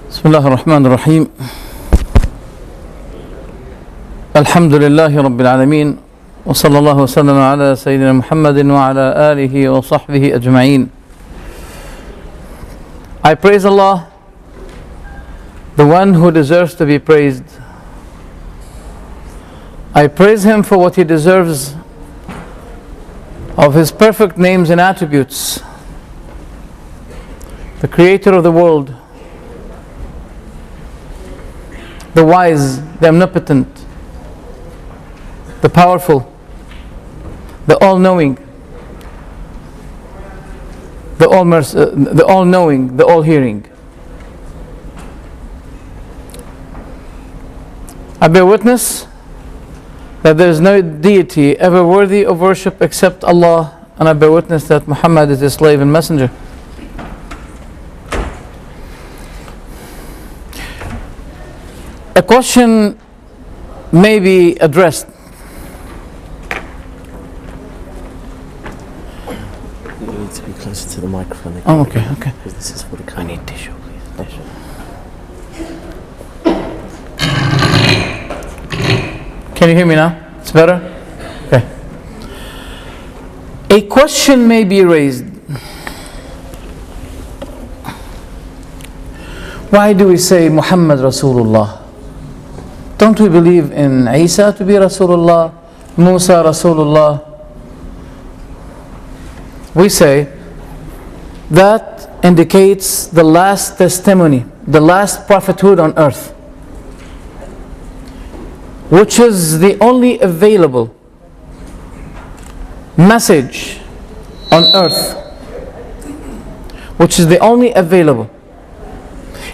بسم الله الرحمن الرحيم. الحمد لله رب العالمين، وصلى الله وسلم على سيدنا محمد وعلى آله وصحبه أجمعين. I praise Allah, the one who deserves to be praised. I praise Him for what He deserves of His perfect names and attributes, the Creator of the world, the wise, the omnipotent, the powerful, the all-knowing, the all-knowing, the all-hearing. I bear witness that there is no deity ever worthy of worship except Allah, and I bear witness that Muhammad is His slave and messenger. A question may be addressed. You need to be closer to the microphone again. Oh, okay. Because this is for the camera. I need tissue, please. Tissue. Can you hear me now? It's better? Okay. A question may be raised. Why do we say Muhammad Rasulullah? Don't we believe in Isa to be Rasulullah, Musa Rasulullah? We say that indicates the last testimony, the last prophethood on earth, which is the only available message on earth, which is the only available.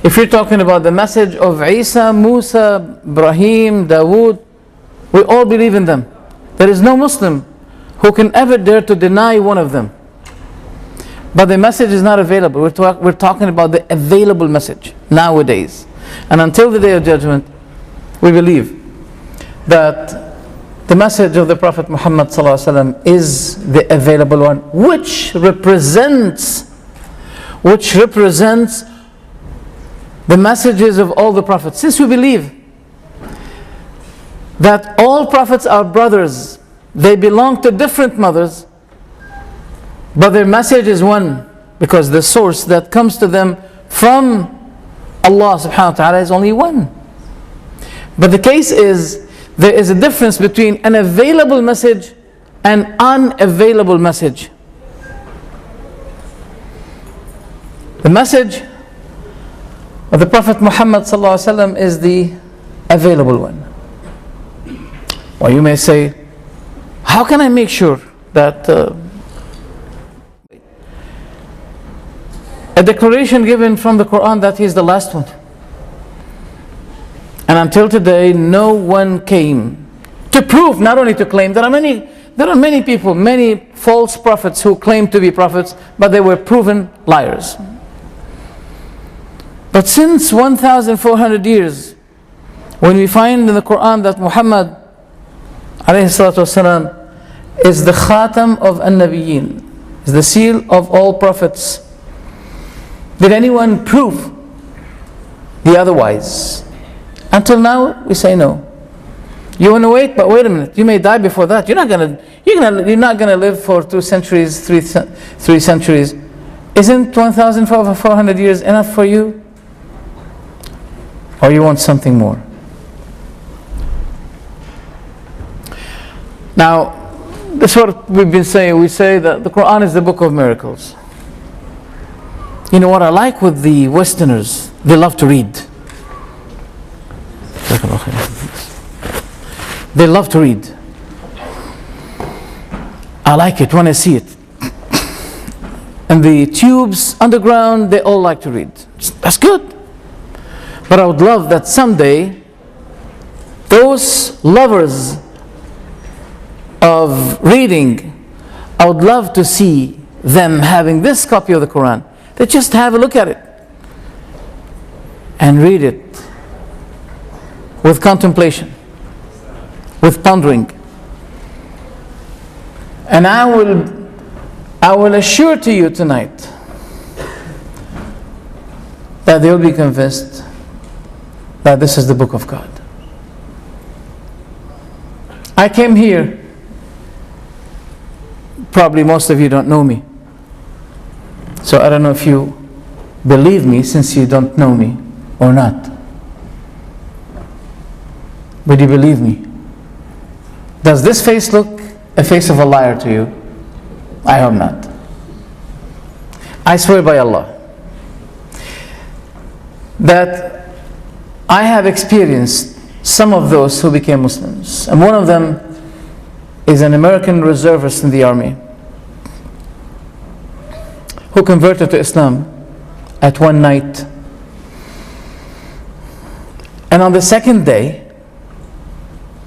If you're talking about the message of Isa, Musa, Ibrahim, Dawood, we all believe in them. There is no Muslim who can ever dare to deny one of them. But the message is not available. We're talking about the available message nowadays. And until the Day of Judgment, we believe that the message of the Prophet Muhammad ﷺ is the available one, which represents the messages of all the prophets. Since we believe that all prophets are brothers, they belong to different mothers, but their message is one, because the source that comes to them from Allah subhanahu wa ta'ala is only one. But the case is, there is a difference between an available message and unavailable message. The message of the Prophet Muhammad ﷺ is the available one. Or you may say, how can I make sure that a declaration given from the Qur'an that he is the last one? And until today, no one came to prove, not only to claim. There are many people, many false prophets who claim to be prophets, but they were proven liars. But since 1,400 years, when we find in the Qur'an that Muhammad ﷺ is the Khatam of An-Nabiyyin, is the seal of all prophets, did anyone prove the otherwise? Until now, we say no. You want to wait? But wait a minute, you may die before that. You're not gonna live for 2 centuries, 3 centuries. Isn't 1,400 years enough for you? Or you want something more? Now, this is what we've been saying. We say that the Quran is the book of miracles. You know what I like with the Westerners? They love to read. They love to read. I like it when I see it. And the tubes underground, they all like to read. That's good. But I would love that someday those lovers of reading, I would love to see them having this copy of the Quran. They just have a look at it and read it with contemplation, with pondering. And I will assure to you tonight that they will be convinced that this is the Book of God. I came here, probably most of you don't know me, so I don't know if you believe me since you don't know me or not. But you believe me? Does this face look a face of a liar to you? I hope not. I swear by Allah that I have experienced some of those who became Muslims, and one of them is an American reservist in the army who converted to Islam at one night. And on the second day,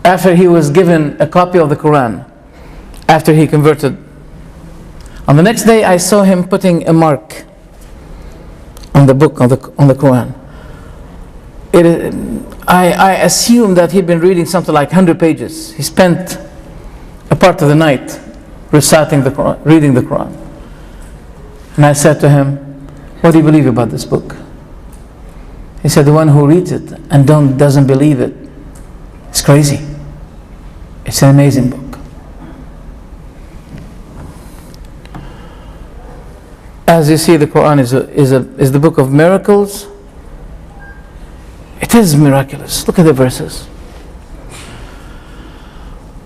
after he was given a copy of the Qur'an, after he converted, on the next day I saw him putting a mark on the book, on the Qur'an. I assumed that he'd been reading something like 100 pages. He spent a part of the night reciting the Qur'an, reading the Qur'an. And I said to him, what do you believe about this book? He said, the one who reads it and doesn't believe it is crazy. It's an amazing book. As you see, the Qur'an is the book of miracles. It is miraculous. Look at the verses.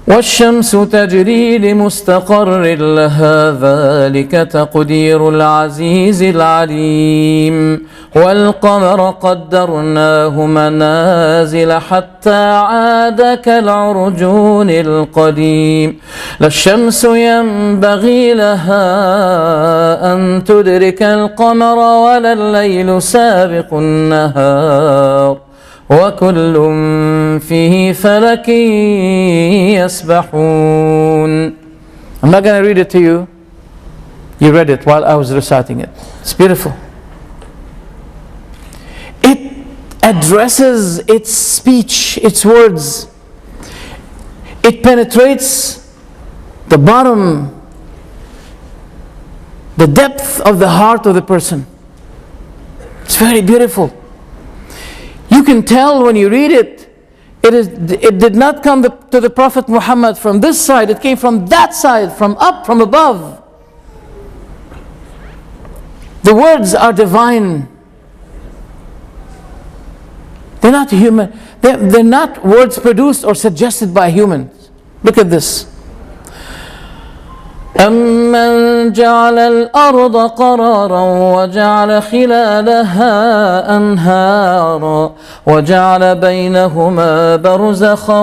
والشمس تجري لمستقر لها ذلك تقدير العزيز العليم والقمر قدرناه منازل حتى عاد كالعرجون القديم لا الشمس ينبغي لها أن تدرك القمر ولا الليل سابق النهار وكل فيه فلك يسبحون. I'm not going to read it to you. You read it while I was reciting it. It's beautiful. It addresses its speech, its words. It penetrates the bottom, the depth of the heart of the person. It's very beautiful. You can tell when you read it, it did not come to the Prophet Muhammad from this side, it came from that side, from up, from above. The words are divine. They're not human. They're not words produced or suggested by humans. Look at this. أَمَّنْ جَعَلَ الْأَرْضَ قَرَارًا وَجَعَلَ خِلَالَهَا أَنْهَارًا وَجَعَلَ بَيْنَهُمَا بَرْزَخًا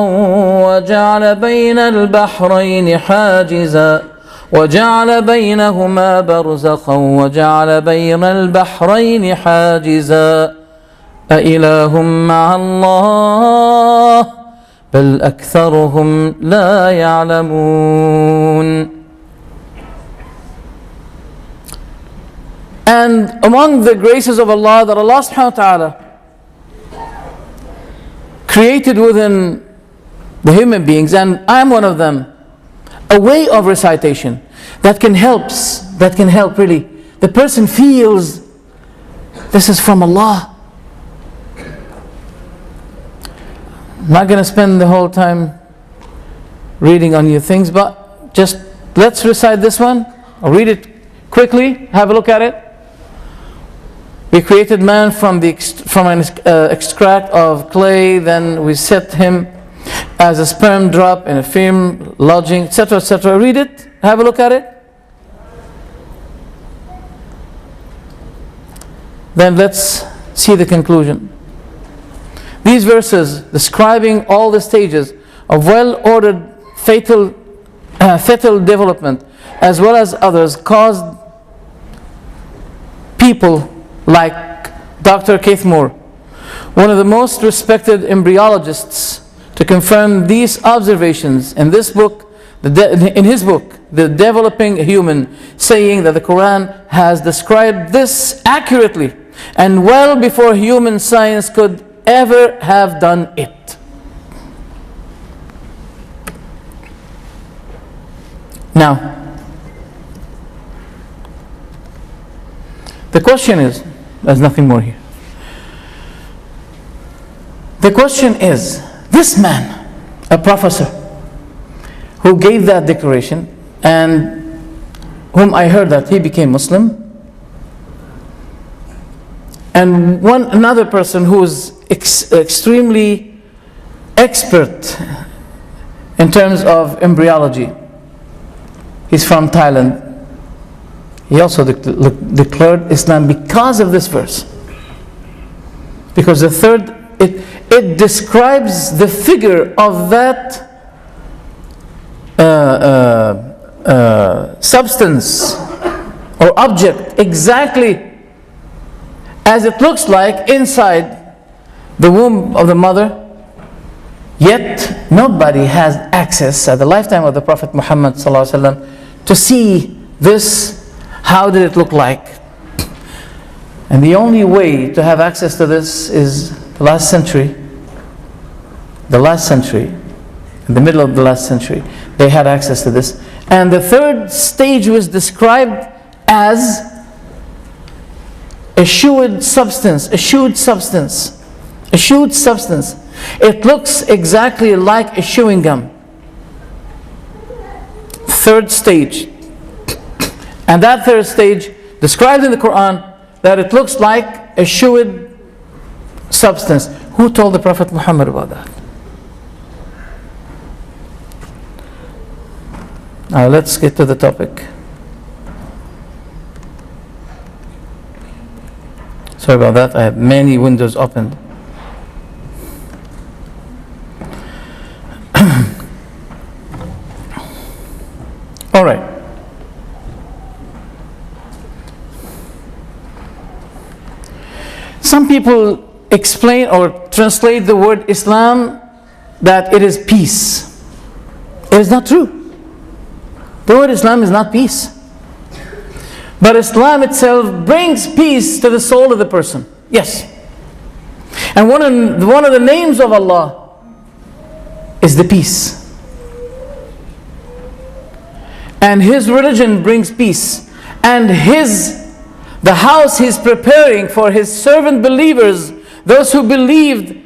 وَجَعَلَ بَيْنَ الْبَحْرَيْنِ حَاجِزًا وَجَعَلَ بَيْنَهُمَا بَرْزَخًا وَجَعَلَ بَيْنَ الْبَحْرَيْنِ حَاجِزًا أَإِلَٰهٌ مَّعَ اللَّهِ بَلْ أَكْثَرُهُمْ لَا يَعْلَمُونَ. And among the graces of Allah that Allah subhanahu wa ta'ala created within the human beings, and I'm one of them, a way of recitation that can help really. The person feels this is from Allah. I'm not going to spend the whole time reading on your things, but just let's recite this one. I'll read it quickly, have a look at it. We created man from an extract of clay, then we set him as a sperm drop in a firm lodging, etc., etc. Read it, have a look at it. Then let's see the conclusion. These verses describing all the stages of well-ordered fetal development as well as others caused people like Dr. Keith Moore, one of the most respected embryologists, to confirm these observations in this book, in his book, The Developing Human, saying that the Quran has described this accurately and well before human science could ever have done it. Now, the question is, there's nothing more here. The question is, this man, a professor, who gave that declaration, and whom I heard that he became Muslim, and another person who is extremely expert in terms of embryology, he's from Thailand. He also declared Islam because of this verse. Because the third, it describes the figure of that substance or object exactly as it looks like inside the womb of the mother. Yet nobody has access at the lifetime of the Prophet Muhammad ﷺ to see this. How did it look like? And the only way to have access to this is the last century. The last century, in the middle of the last century, they had access to this. And the third stage was described as a chewed substance, a chewed substance, a chewed substance. It looks exactly like a chewing gum. Third stage. And that third stage described in the Quran that it looks like a chewed substance. Who told the Prophet Muhammad about that? Now let's get to the topic. Sorry about that, I have many windows opened. All right. Some people explain or translate the word Islam that it is peace. It is not true. The word Islam is not peace. But Islam itself brings peace to the soul of the person. Yes. And one of the names of Allah is the peace. And His religion brings peace. And the house He's preparing for His servant believers, those who believed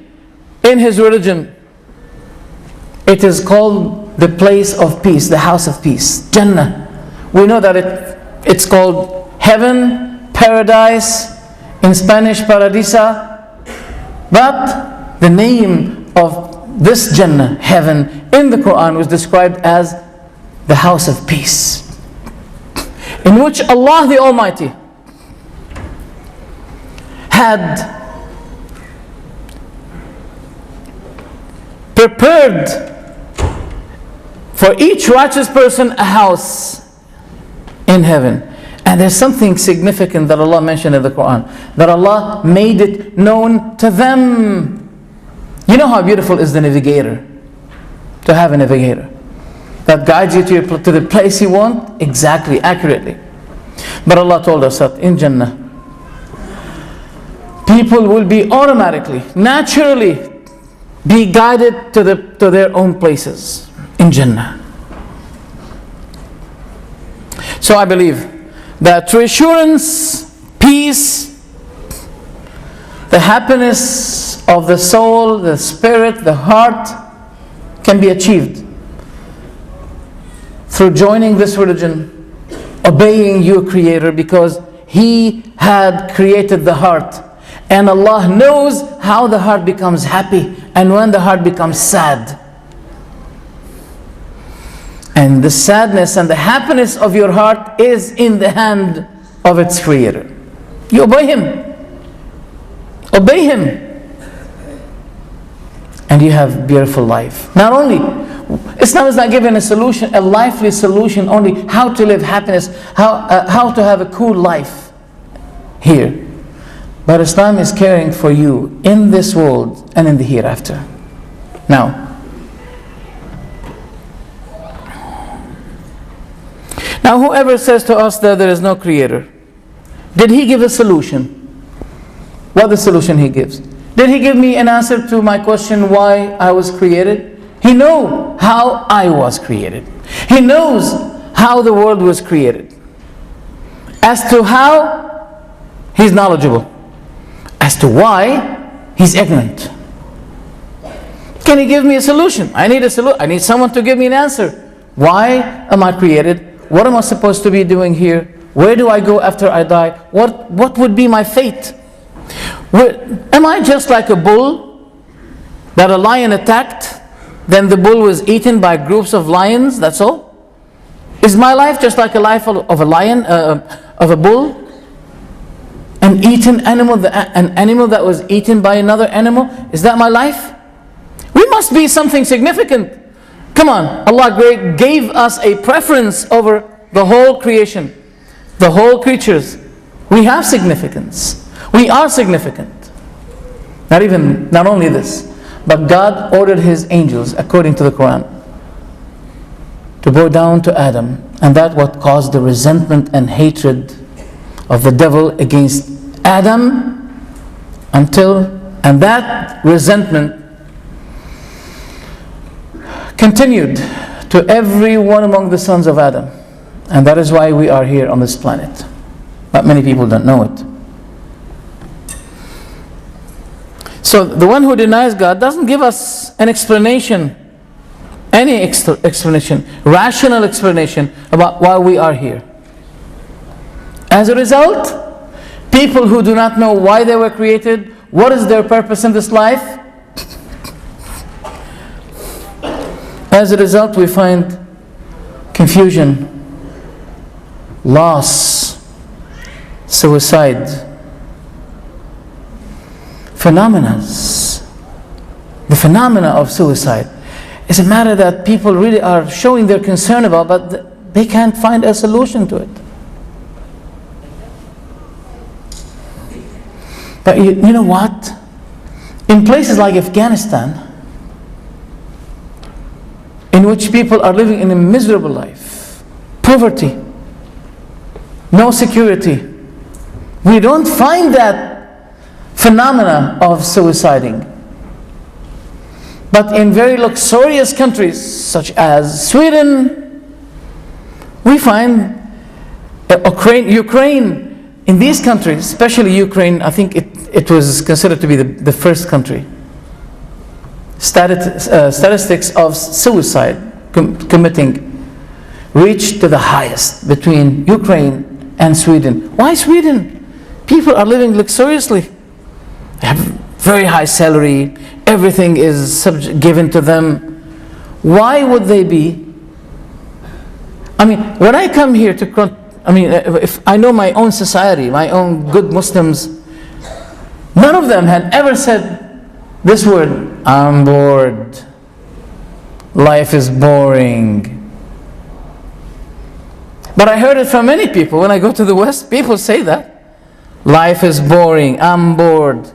in His religion, it is called the place of peace, the house of peace, Jannah. We know that it's called heaven, paradise, in Spanish, paradisa. But the name of this Jannah, heaven, in the Quran was described as the house of peace, in which Allah the Almighty had prepared for each righteous person a house in heaven. And there's something significant that Allah mentioned in the Quran, that Allah made it known to them. You know how beautiful is the navigator? To have a navigator that guides you to the place you want exactly, accurately. But Allah told us that in Jannah, people will be automatically, naturally be guided to their own places in Jannah. So I believe that reassurance, peace, the happiness of the soul, the spirit, the heart can be achieved through joining this religion, obeying your Creator, because He had created the heart. And Allah knows how the heart becomes happy and when the heart becomes sad. And the sadness and the happiness of your heart is in the hand of its Creator. You obey Him. Obey Him. And you have beautiful life. Not only, Islam is not giving a solution, a lively solution, only how to live happiness, how to have a cool life here. But Islam is caring for you in this world and in the hereafter. Now, whoever says to us that there is no Creator, did he give a solution? What the solution he gives? Did he give me an answer to my question why I was created? He knows how I was created. He knows how the world was created. As to how, he's knowledgeable. As to why, he's ignorant. Can he give me a solution? I need a solution. I need someone to give me an answer. Why am I created? What am I supposed to be doing here? Where do I go after I die? What would be my fate? Am I just like a bull that a lion attacked, then the bull was eaten by groups of lions, that's all? Is my life just like a life of a lion, of a bull? An eaten animal, an animal that was eaten by another animal? Is that my life? We must be something significant. Come on, Allah gave us a preference over the whole creation, the whole creatures. We have significance. We are significant. Not only this, but God ordered His angels, according to the Qur'an, to go down to Adam, and that what caused the resentment and hatred of the devil against Adam, and that resentment continued to every one among the sons of Adam. And that is why we are here on this planet. But many people don't know it. So the one who denies God doesn't give us an explanation, any explanation, rational explanation about why we are here. As a result, people who do not know why they were created, what is their purpose in this life, as a result we find confusion, loss, suicide, the phenomena of suicide is a matter that people really are showing their concern about, but they can't find a solution to it. But you know what? In places like Afghanistan, in which people are living in a miserable life, poverty, no security, we don't find that phenomena of suiciding. But in very luxurious countries such as Sweden, we find Ukraine. In these countries, especially Ukraine, I think it was considered to be the first country. Statistics of suicide committing reached to the highest between Ukraine and Sweden. Why Sweden? People are living luxuriously. They have very high salary. Everything is given to them. Why would they be? I mean, when I come here if I know my own society, my own good Muslims, none of them had ever said this word, I'm bored, life is boring. But I heard it from many people. When I go to the West, people say that. Life is boring, I'm bored.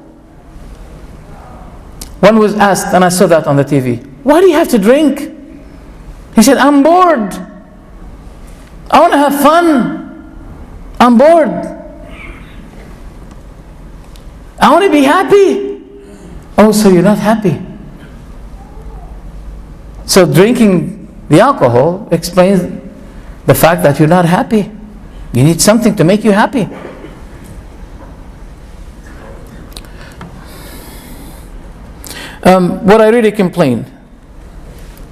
One was asked, and I saw that on the TV, why do you have to drink? He said, I'm bored. I want to have fun. I'm bored. I want to be happy. Oh, so you're not happy. So drinking the alcohol explains the fact that you're not happy. You need something to make you happy. What I really complain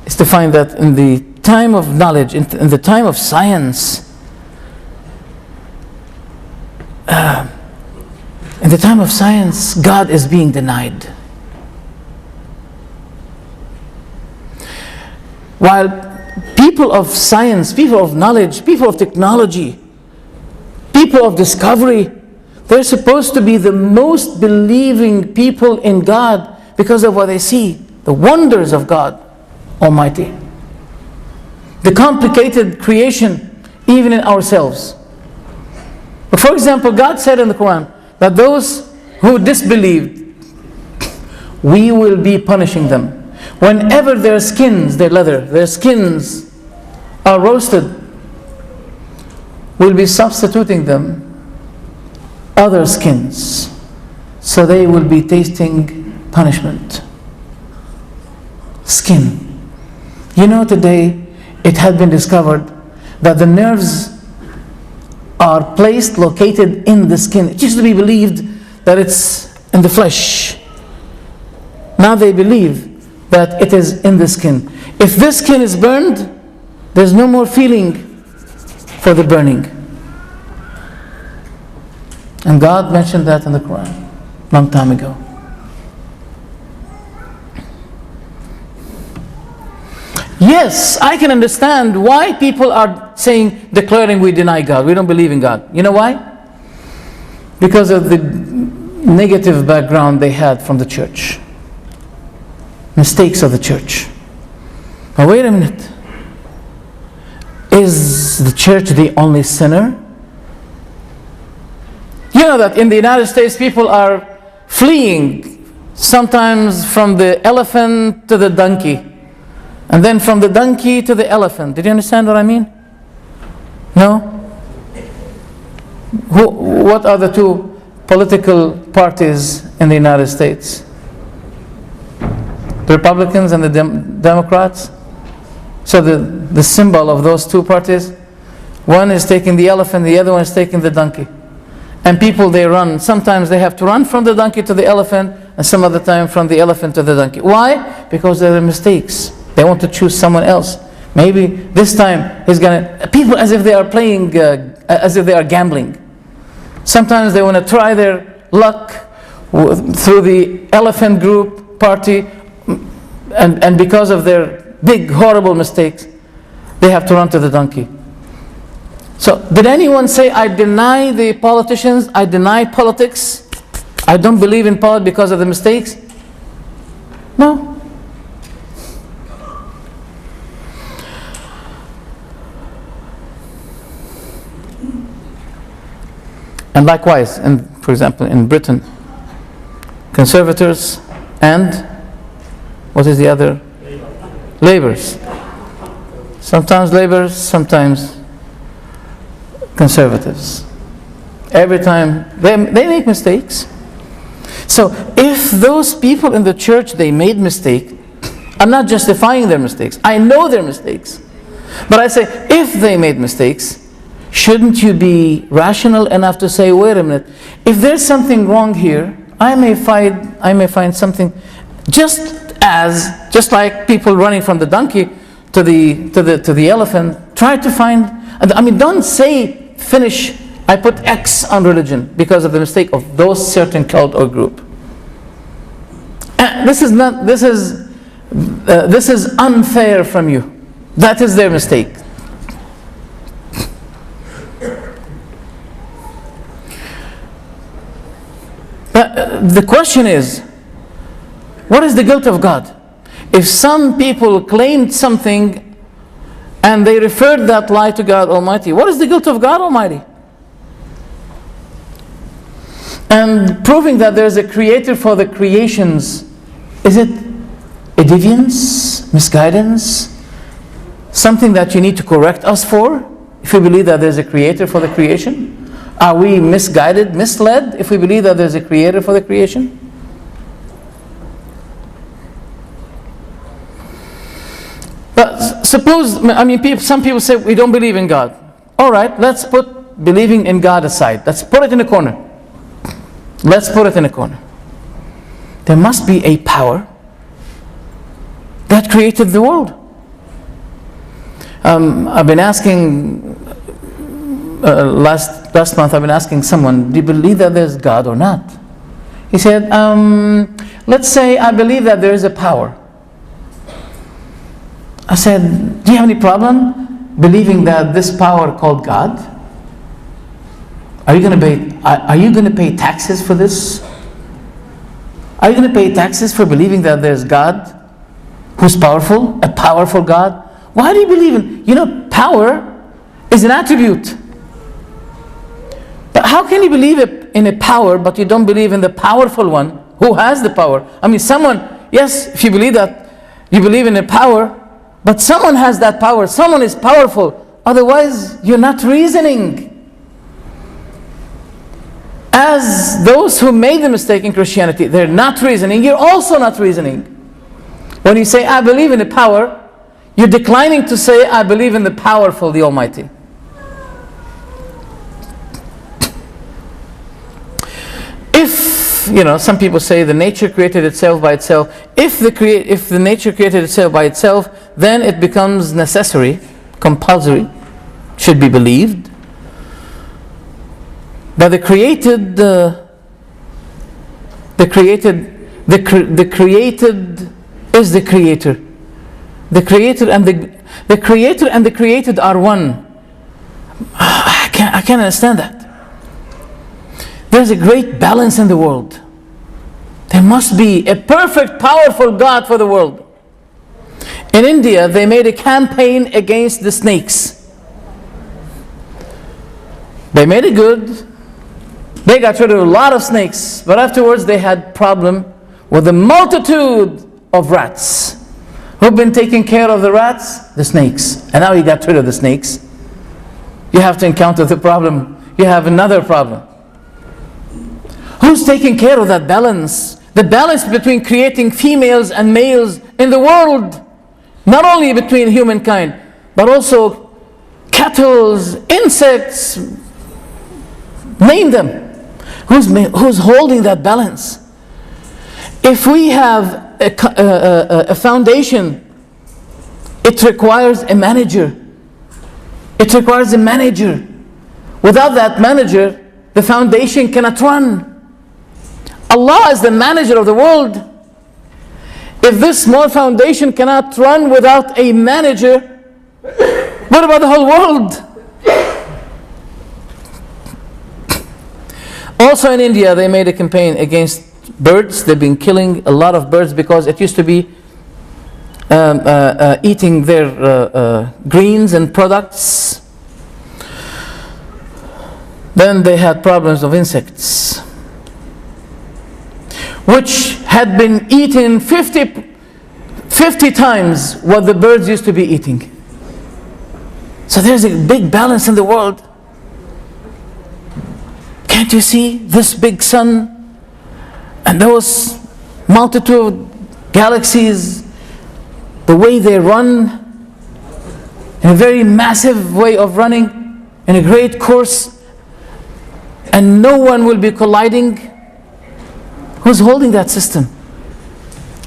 is to find that in the time of knowledge, in the time of science, God is being denied. While people of science, people of knowledge, people of technology, people of discovery, they're supposed to be the most believing people in God because of what they see, the wonders of God Almighty, the complicated creation even in ourselves. But for example, God said in the Quran that those who disbelieved, we will be punishing them. Whenever their skins, their leather, their skins are roasted, we'll be substituting them other skins, so they will be tasting punishment. Skin. You know, today it had been discovered that the nerves are placed, located in the skin. It used to be believed that it's in the flesh. Now they believe that it is in the skin. If this skin is burned, there's no more feeling for the burning. And God mentioned that in the Quran long time ago. Yes, I can understand why people are saying, declaring we deny God, we don't believe in God. You know why? Because of the negative background they had from the church. Mistakes of the church. But wait a minute. Is the church the only sinner? You know that in the United States people are fleeing sometimes from the elephant to the donkey, and then from the donkey to the elephant. Did you understand what I mean? No? What are the two political parties in the United States? The Republicans and the Democrats. So the symbol of those two parties, one is taking the elephant, the other one is taking the donkey. And people, they run. Sometimes they have to run from the donkey to the elephant, and some other time from the elephant to the donkey. Why? Because there are mistakes. They want to choose someone else. Maybe this time he's gonna. People as if they are playing, as if they are gambling. Sometimes they want to try their luck through the elephant group party, and because of their big horrible mistakes, they have to run to the donkey. So, did anyone say, I deny the politicians, I deny politics, I don't believe in politics because of the mistakes? No. And likewise, for example, in Britain, conservators and, what is the other? Labours. Sometimes labours, sometimes conservatives. Every time they make mistakes. So if those people in the church, they made mistake, I'm not justifying their mistakes. I know their mistakes. But I say, if they made mistakes, shouldn't you be rational enough to say, wait a minute, if there's something wrong here, I may find something, just like people running from the donkey to the elephant, try to find. I mean, don't say, finish, I put X on religion because of the mistake of those certain cult or group. This is unfair from you. That is their mistake. But the question is, what is the guilt of God? If some people claimed something and they referred that lie to God Almighty, what is the guilt of God Almighty? And proving that there is a creator for the creations, is it a deviance, misguidance, something that you need to correct us for, if we believe that there is a creator for the creation? Are we misguided, misled, if we believe that there is a creator for the creation? But suppose, some people say we don't believe in God. All right, let's put believing in God aside. Let's put it in a corner. Let's put it in a corner. There must be a power that created the world. I've been asking, last month I've been asking someone, do you believe that there's God or not? He said, let's say I believe that there is a power. I said, do you have any problem believing that this power called God? Are you going to pay taxes for this? Are you going to pay taxes for believing that there's God who's powerful, a powerful God? Why do you believe in, power is an attribute. But how can you believe in a power but you don't believe in the powerful one who has the power? Yes, if you believe that, you believe in a power, but someone has that power, someone is powerful, otherwise you're not reasoning. As those who made the mistake in Christianity, they're not reasoning, you're also not reasoning. When you say, I believe in a power, you're declining to say, I believe in the powerful, the Almighty. some people say the nature created itself by itself. If the nature created itself by itself, then it becomes necessary, compulsory, should be believed. But the created is the creator. The creator and the created are one. I can't understand that. There's a great balance in the world. There must be a perfect, powerful God for the world. In India, they made a campaign against the snakes. They made it good. They got rid of a lot of snakes, but afterwards they had problem with a multitude of rats. Who've been taking care of the rats? The snakes. And now you got rid of the snakes. You have to encounter the problem. You have another problem. Who's taking care of that balance? The balance between creating females and males in the world. Not only between humankind, but also cattle, insects, name them. Who's holding that balance? If we have a foundation, it requires a manager. It requires a manager. Without that manager, the foundation cannot run. Allah is the manager of the world. If this small foundation cannot run without a manager, what about the whole world? Also in India, they made a campaign against birds. They've been killing a lot of birds because it used to be eating their greens and products. Then they had problems of insects, which had been eaten 50 times what the birds used to be eating. So there's a big balance in the world. Can't you see this big sun and those multitude galaxies, the way they run, in a very massive way of running, in a great course, and no one will be colliding? Who's holding that system?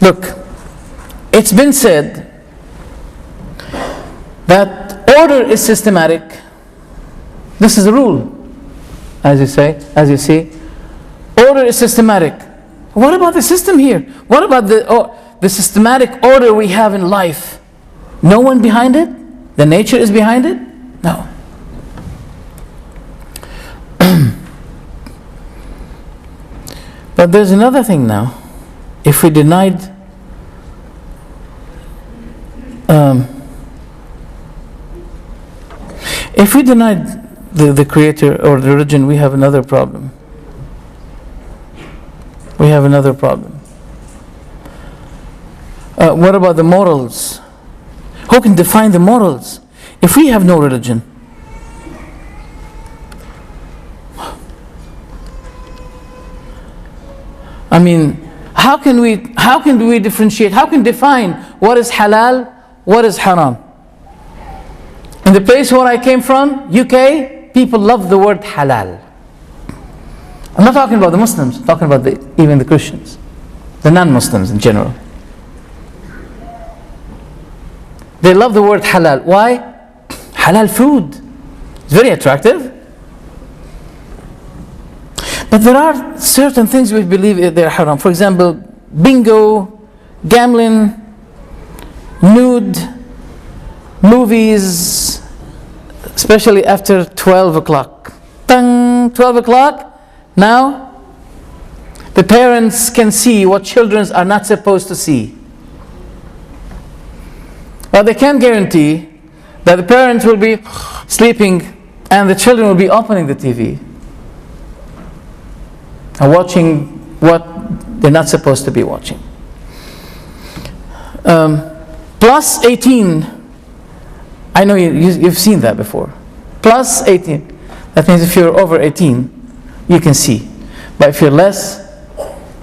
Look, it's been said that order is systematic. This is a rule, as you see. Order is systematic. What about the system here? What about the systematic order we have in life? No one behind it? The nature is behind it? No. But there's another thing now. If we denied the creator or the religion, we have another problem. We have another problem. What about the morals? Who can define the morals if we have no religion? I mean, how can we differentiate? How can define what is halal, what is haram? In the place where I came from, UK, people love the word halal. I'm not talking about the Muslims, I'm talking about even the Christians, the non-Muslims in general. They love the word halal. Why? Halal food. It's very attractive. But there are certain things we believe they're haram. For example, bingo, gambling, nude, movies, especially after 12 o'clock. Tang, 12 o'clock. Now, the parents can see what children are not supposed to see. But they can't guarantee that the parents will be sleeping and the children will be opening the TV and watching what they're not supposed to be watching. Plus 18, I know you've seen that before. Plus 18, that means if you're over 18, you can see. But if you're less,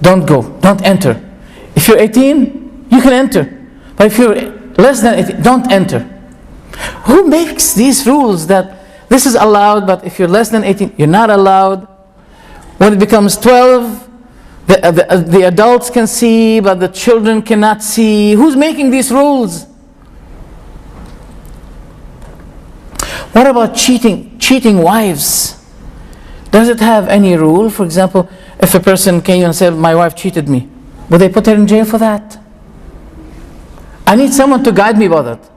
don't go, don't enter. If you're 18, you can enter. But if you're less than 18, don't enter. Who makes these rules that this is allowed, but if you're less than 18, you're not allowed? When it becomes 12, The adults can see, but the children cannot see. Who's making these rules? What about cheating wives? Does it have any rule? For example, if a person came and said, my wife cheated me, would they put her in jail for that? I need someone to guide me about that.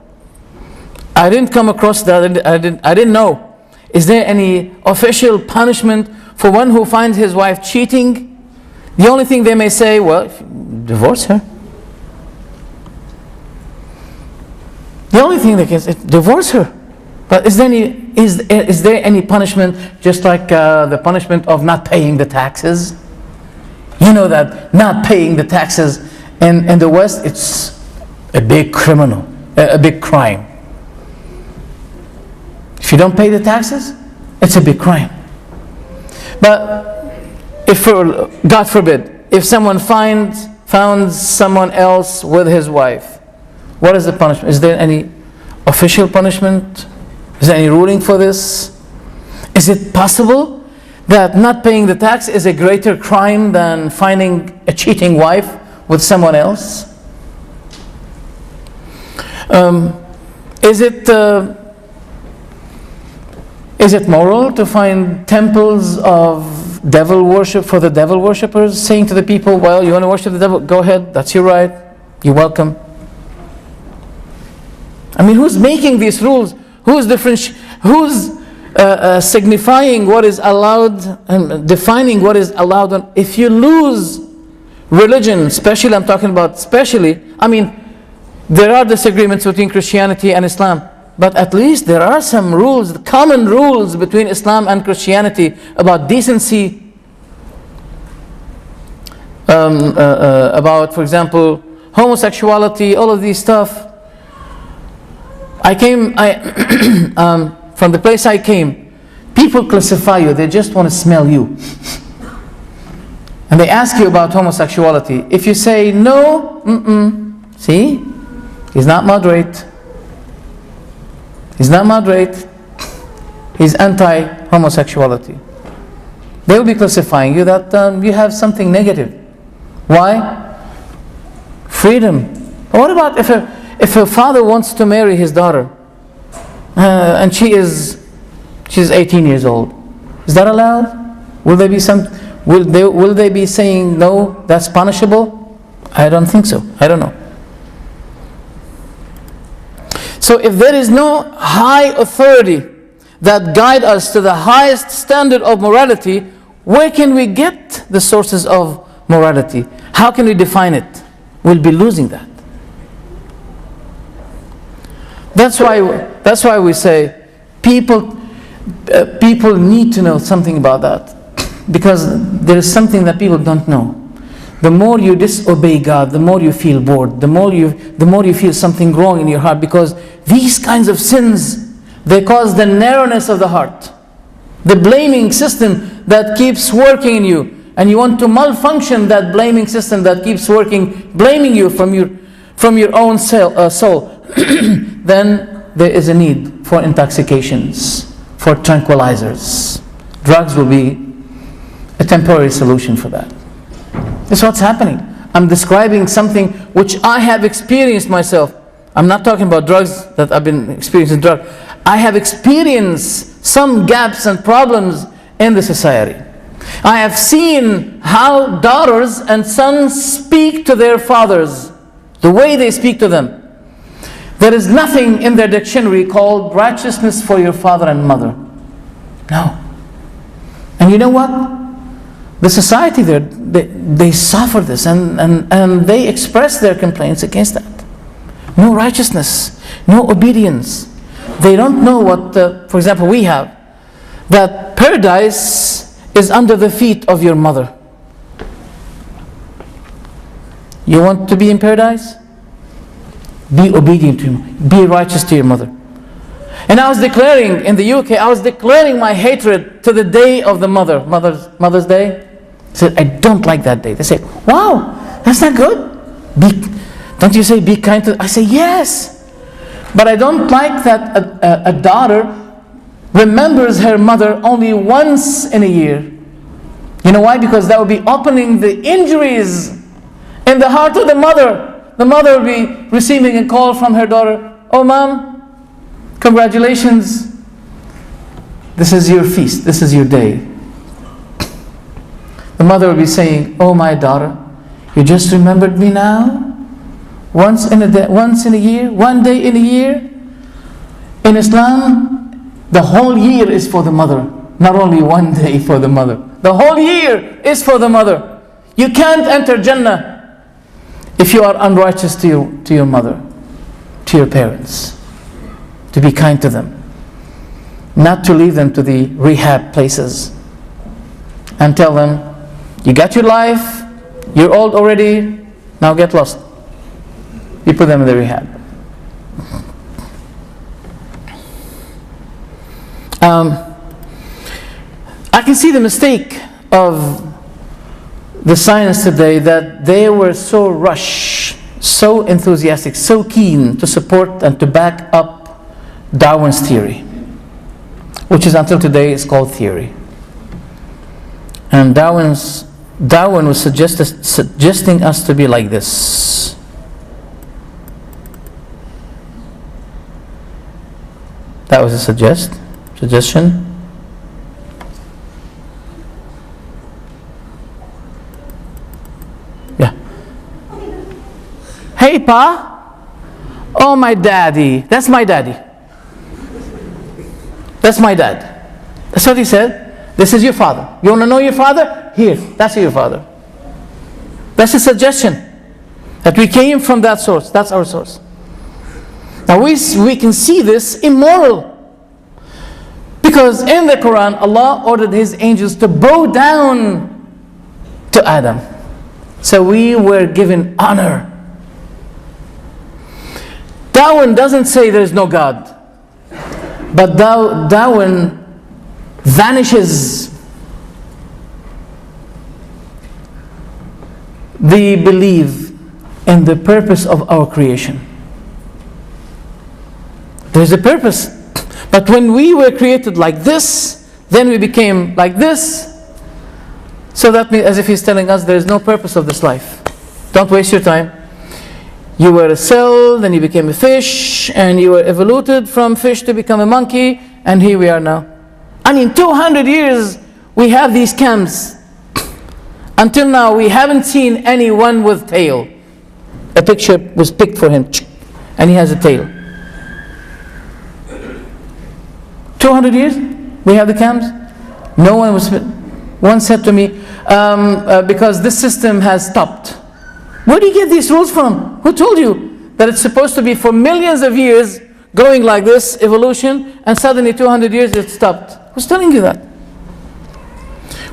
I didn't come across that. I didn't know. Is there any official punishment for one who finds his wife cheating? The only thing they may say, well, divorce her. The only thing they can say, divorce her. But is there any punishment, just like the punishment of not paying the taxes? You know that not paying the taxes in the West, it's a big criminal, a big crime. If you don't pay the taxes, it's a big crime. But if, God forbid, if someone found someone else with his wife, what is the punishment? Is there any official punishment? Is there any ruling for this? Is it possible that not paying the tax is a greater crime than finding a cheating wife with someone else? Is it moral to find temples of devil worship for the devil worshippers, saying to the people, well, you want to worship the devil? Go ahead, that's your right, you're welcome. I mean, who's making these rules? Who's signifying what is allowed and defining what is allowed? If you lose religion, especially, I'm talking about especially, I mean, there are disagreements between Christianity and Islam, but at least there are some rules, common rules between Islam and Christianity about decency, about, for example, homosexuality, all of these stuff. From the place I came, people classify you, they just want to smell you. And they ask you about homosexuality. If you say no, see, he's not moderate. He's not moderate. He's anti-homosexuality. They will be classifying you that you have something negative. Why? Freedom. What about if a father wants to marry his daughter and she's 18 years old? Is that allowed? Will they be saying no, that's punishable? I don't think so. I don't know. So if there is no high authority that guide us to the highest standard of morality, where can we get the sources of morality? How can we define it? We'll be losing that. That's why we say people need to know something about that, because there is something that people don't know. The more you disobey God, the more you feel bored, the more you feel something wrong in your heart, because these kinds of sins, they cause the narrowness of the heart, the blaming system that keeps working in you, and you want to malfunction that blaming system that keeps working, blaming you from your own soul. Then there is a need for intoxications, for tranquilizers. Drugs will be a temporary solution for that. That's what's happening. I'm describing something which I have experienced myself. I'm not talking about drugs that I've been experiencing drugs. I have experienced some gaps and problems in the society. I have seen how daughters and sons speak to their fathers, the way they speak to them. There is nothing in their dictionary called righteousness for your father and mother. No. And you know what? The society there, they suffer this and they express their complaints against that. No righteousness, no obedience. They don't know what, for example, we have, that paradise is under the feet of your mother. You want to be in paradise? Be obedient to him. Be righteous to your mother. And I was declaring, in the UK, I was declaring my hatred to the day of the Mother's Day. I said, I don't like that day. They say, wow, that's not good. Don't you say be kind to? I say, yes. But I don't like that a daughter remembers her mother only once in a year. You know why? Because that would be opening the injuries in the heart of the mother. The mother will be receiving a call from her daughter. Oh, mom, congratulations. This is your feast. This is your day. The mother will be saying, oh, my daughter, you just remembered me now? Once in a year, one day in a year. In Islam, the whole year is for the mother. Not only one day for the mother. The whole year is for the mother. You can't enter Jannah if you are unrighteous to your mother, to your parents. To be kind to them. Not to leave them to the rehab places. And tell them, you got your life, you're old already, now get lost. You put them in the rehab. I can see the mistake of the science today, that they were so rushed, so enthusiastic, so keen to support and to back up Darwin's theory, which is until today is called theory. And Darwin was suggesting us to be like this. That was a suggestion. Yeah. Hey, Pa. Oh, my daddy. That's my daddy. That's my dad. That's what he said. This is your father. You want to know your father? Here. That's your father. That's a suggestion. That we came from that source. That's our source. Now we can see this immoral. Because in the Quran, Allah ordered His angels to bow down to Adam. So we were given honor. Darwin doesn't say there is no God. But Darwin vanishes the belief in the purpose of our creation. There's a purpose. But when we were created like this, then we became like this. So that means, as if he's telling us, there is no purpose of this life. Don't waste your time. You were a cell, then you became a fish, and you were evoluted from fish to become a monkey, and here we are now. I mean, 200 years we have these camps. Until now, we haven't seen anyone with tail. A picture was picked for him, and he has a tail. 200 years we have the camps. No one was. One said to me, because this system has stopped. Where do you get these rules from? Who told you that it's supposed to be for millions of years going like this, evolution, and suddenly 200 years it stopped? Who's telling you that?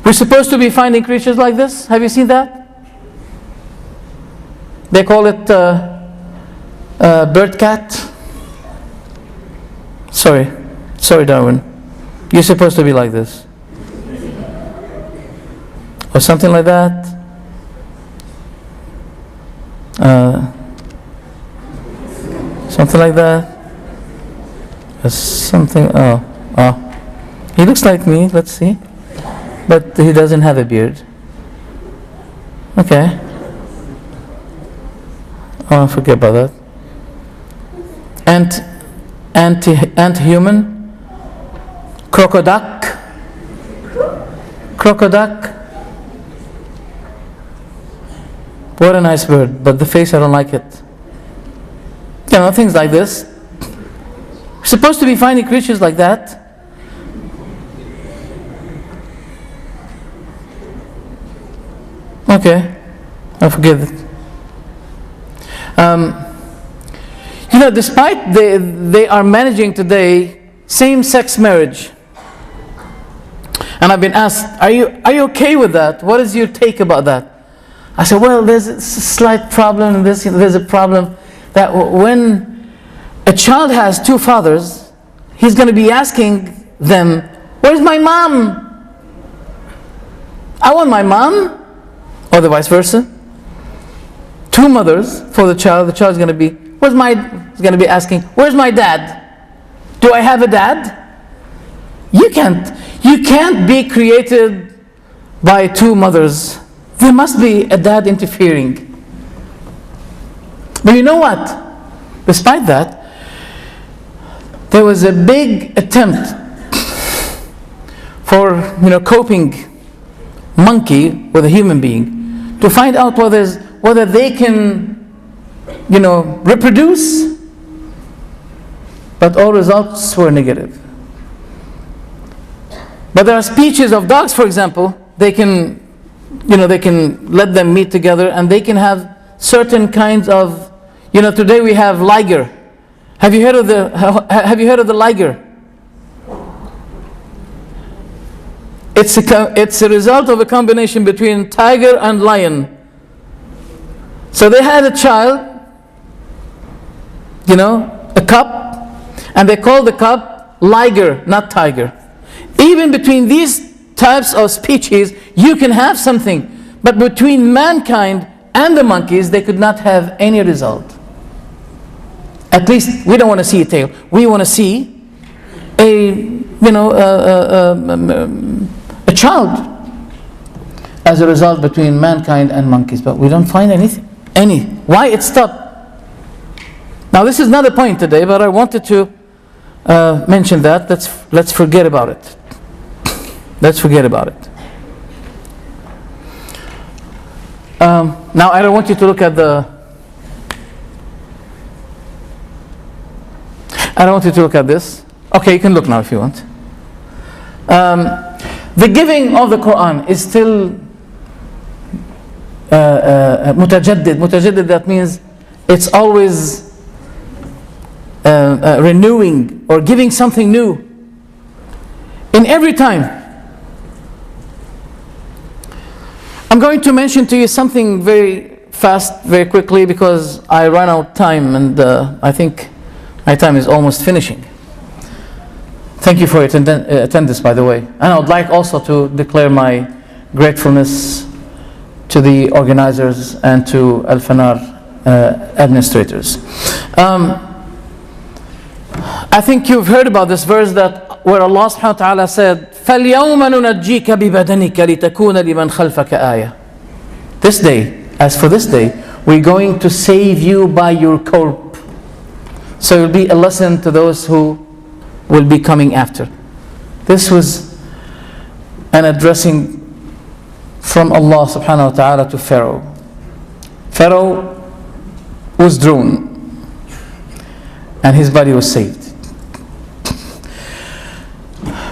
We're supposed to be finding creatures like this. Have you seen that? They call it bird cat. Sorry, Darwin. You're supposed to be like this. Or something like that. Something like that. Something. He looks like me. Let's see, but he doesn't have a beard. Okay. Oh, forget about that. Ant-human. Crocoduck. What a nice bird, but the face, I don't like it. You know, things like this. We're supposed to be finding creatures like that. Okay, I forget it. You know, despite they are managing today same-sex marriage, and I've been asked, are you okay with that? What is your take about that? I said, well, there's a slight problem. There's a problem that when a child has two fathers, he's going to be asking them, where's my mom? I want my mom, or the vice versa. Two mothers for the child. The child's going to be, he's going to be asking, where's my dad? Do I have a dad? You can't be created by two mothers, there must be a dad interfering. But you know what? Despite that, there was a big attempt for coping monkey with a human being to find out whether they can reproduce, but all results were negative. But there are species of dogs, for example, they can let them meet together and they can have certain kinds of, today we have liger. Have you heard of the liger? It's a result of a combination between tiger and lion. So they had a child, a cub, and they called the cub liger, not tiger. Even between these types of species, you can have something, but between mankind and the monkeys, they could not have any result. At least we don't want to see a tail. We want to see a child as a result between mankind and monkeys, but we don't find anything. Why it stopped? Now this is not a point today, but I wanted to mention that. Let's forget about it. Let's forget about it. Now I don't want you to look at this. Okay, you can look now if you want. The giving of the Qur'an is still mutajaddid. Mutajaddid, that means it's always renewing or giving something new in every time. I'm going to mention to you something very fast, very quickly, because I run out of time, and I think my time is almost finishing. Thank you for your attendance, by the way. And I would like also to declare my gratefulness to the organizers and to Al-Fanar administrators. I think you've heard about this verse where Allah subhanahu wa ta'ala said, فَالْيَوْمَ نُنَجِّيكَ بِبَدَنِكَ لِتَكُونَ لِمَنْ خَلْفَكَ آيَةً. This day, as for this day, we're going to save you by your corpse. So it will be a lesson to those who will be coming after. This was an addressing from Allah subhanahu wa ta'ala to Pharaoh. Pharaoh was drowned and his body was saved.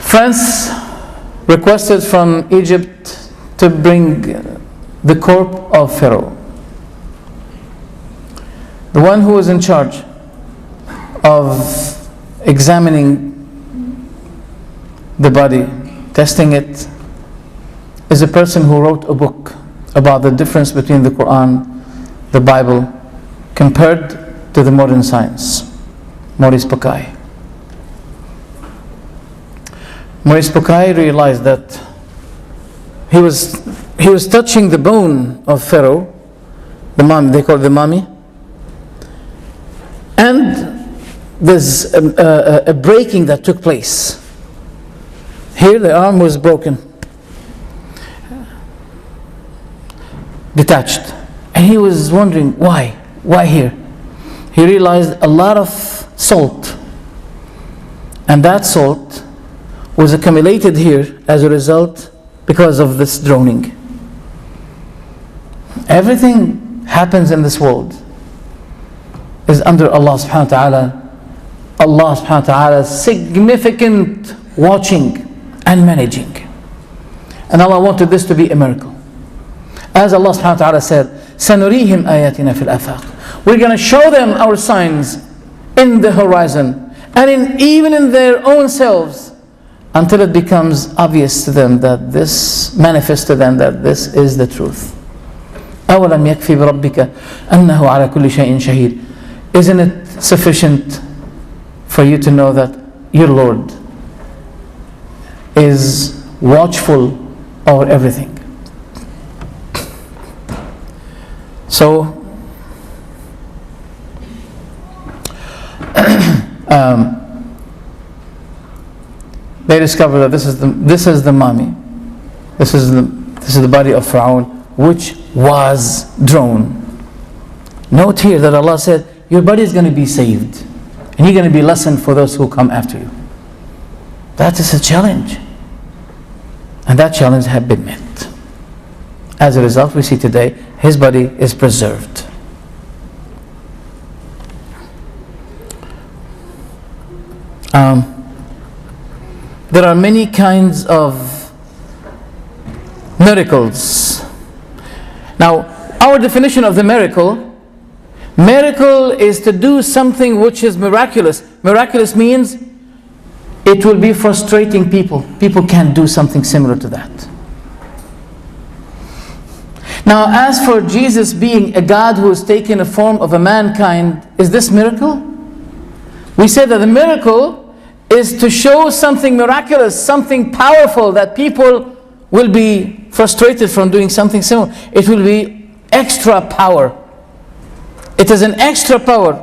France requested from Egypt to bring the corpse of Pharaoh. The one who was in charge of examining the body, testing it, is a person who wrote a book about the difference between the Quran, the Bible, compared to the modern science. Maurice Bucaille. Maurice Bucaille realized that he was touching the bone of Pharaoh, the mummy, they call it the mummy, and there's a breaking that took place. Here the arm was broken, detached, and he was wondering why here. He realized a lot of salt, and that salt was accumulated here as a result because of this drowning. Everything happens in this world is under Allah subhanahu wa ta'ala. Allah subhanahu wa ta'ala's significant watching and managing. And Allah wanted this to be a miracle. As Allah subhanahu wa ta'ala said, سَنُرِيهِمْ آيَاتِنَا فِي الْآفَاقِ. We're going to show them our signs in the horizon and even in their own selves, until it becomes obvious to them that this manifests to them that this is the truth. أَوَلَمْ يَكْفِي بِرَبِّكَ أَنَّهُ عَلَى كُلِّ شَيْءٍ شَهِيدٌ. Isn't it sufficient for you to know that your Lord is watchful over everything? So they discover that this is the mummy. This is This is the body of Pharaoh, which was drawn. Note here that Allah said, your body is going to be saved. And you're going to be a lesson for those who come after you. That is a challenge. And that challenge has been met. As a result, we see today, his body is preserved. There are many kinds of miracles. Now, our definition of the miracle is to do something which is miraculous. Miraculous means it will be frustrating people. People can't do something similar to that. Now, as for Jesus being a God who has taken a form of a mankind, is this miracle? We say that the miracle is to show something miraculous, something powerful, that people will be frustrated from doing something similar. It will be extra power. It is an extra power,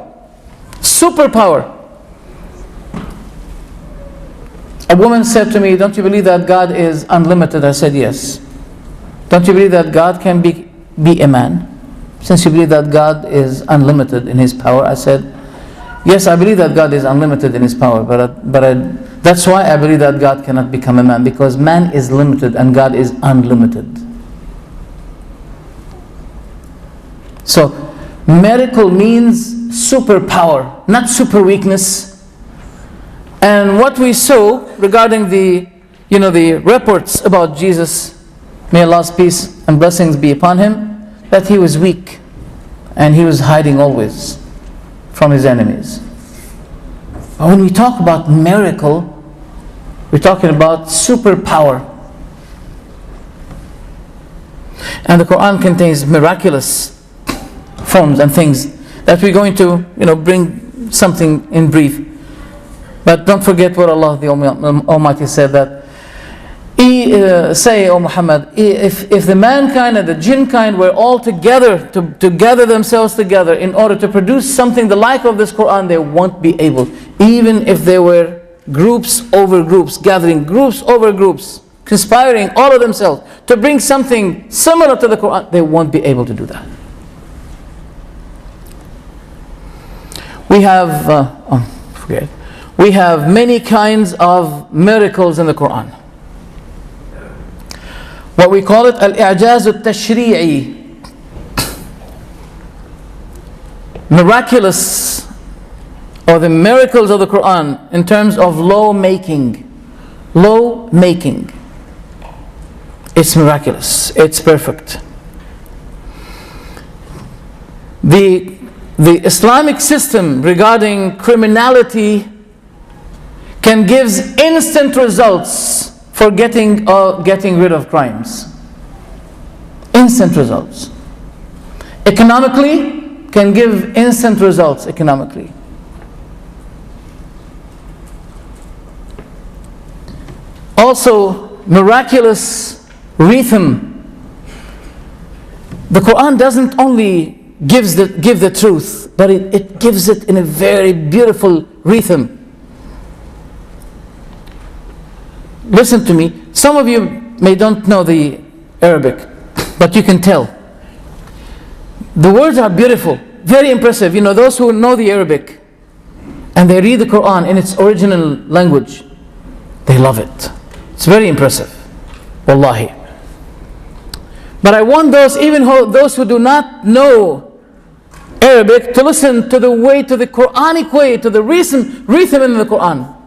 superpower. A woman said to me, don't you believe that God is unlimited? I said, yes. Don't you believe that God can be a man? Since you believe that God is unlimited in his power, I said, yes, I believe that God is unlimited in his power, but that's why I believe that God cannot become a man, because man is limited and God is unlimited. So, miracle means superpower, not super weakness. And what we saw regarding the reports about Jesus, may Allah's peace and blessings be upon him, that he was weak and he was hiding always from his enemies. But when we talk about miracle, we're talking about superpower. And the Quran contains miraculous forms and things that we're going to bring something in brief. But don't forget what Allah the Almighty said, that say, O Muhammad, if the mankind and the jinn kind were all together to gather themselves together in order to produce something the like of this Quran, they won't be able. Even if there were groups over groups, gathering groups over groups, conspiring all of themselves to bring something similar to the Quran, they won't be able to do that. We have many kinds of miracles in the Quran. What we call it al-i'jaz al-tashri'i, miraculous, or the miracles of the Quran in terms of law making. It's miraculous, it's perfect. The Islamic system regarding criminality can give instant results for getting rid of crimes. Instant results. Economically, can give instant results economically. Also, miraculous rhythm. The Quran doesn't only give the truth, but it gives it in a very beautiful rhythm. Listen to me. Some of you may don't know the Arabic, but you can tell. The words are beautiful, very impressive. Those who know the Arabic and they read the Quran in its original language, they love it. It's very impressive. Wallahi. But I want those who do not know Arabic to listen to the Quranic way, to the rhythm in the Quran.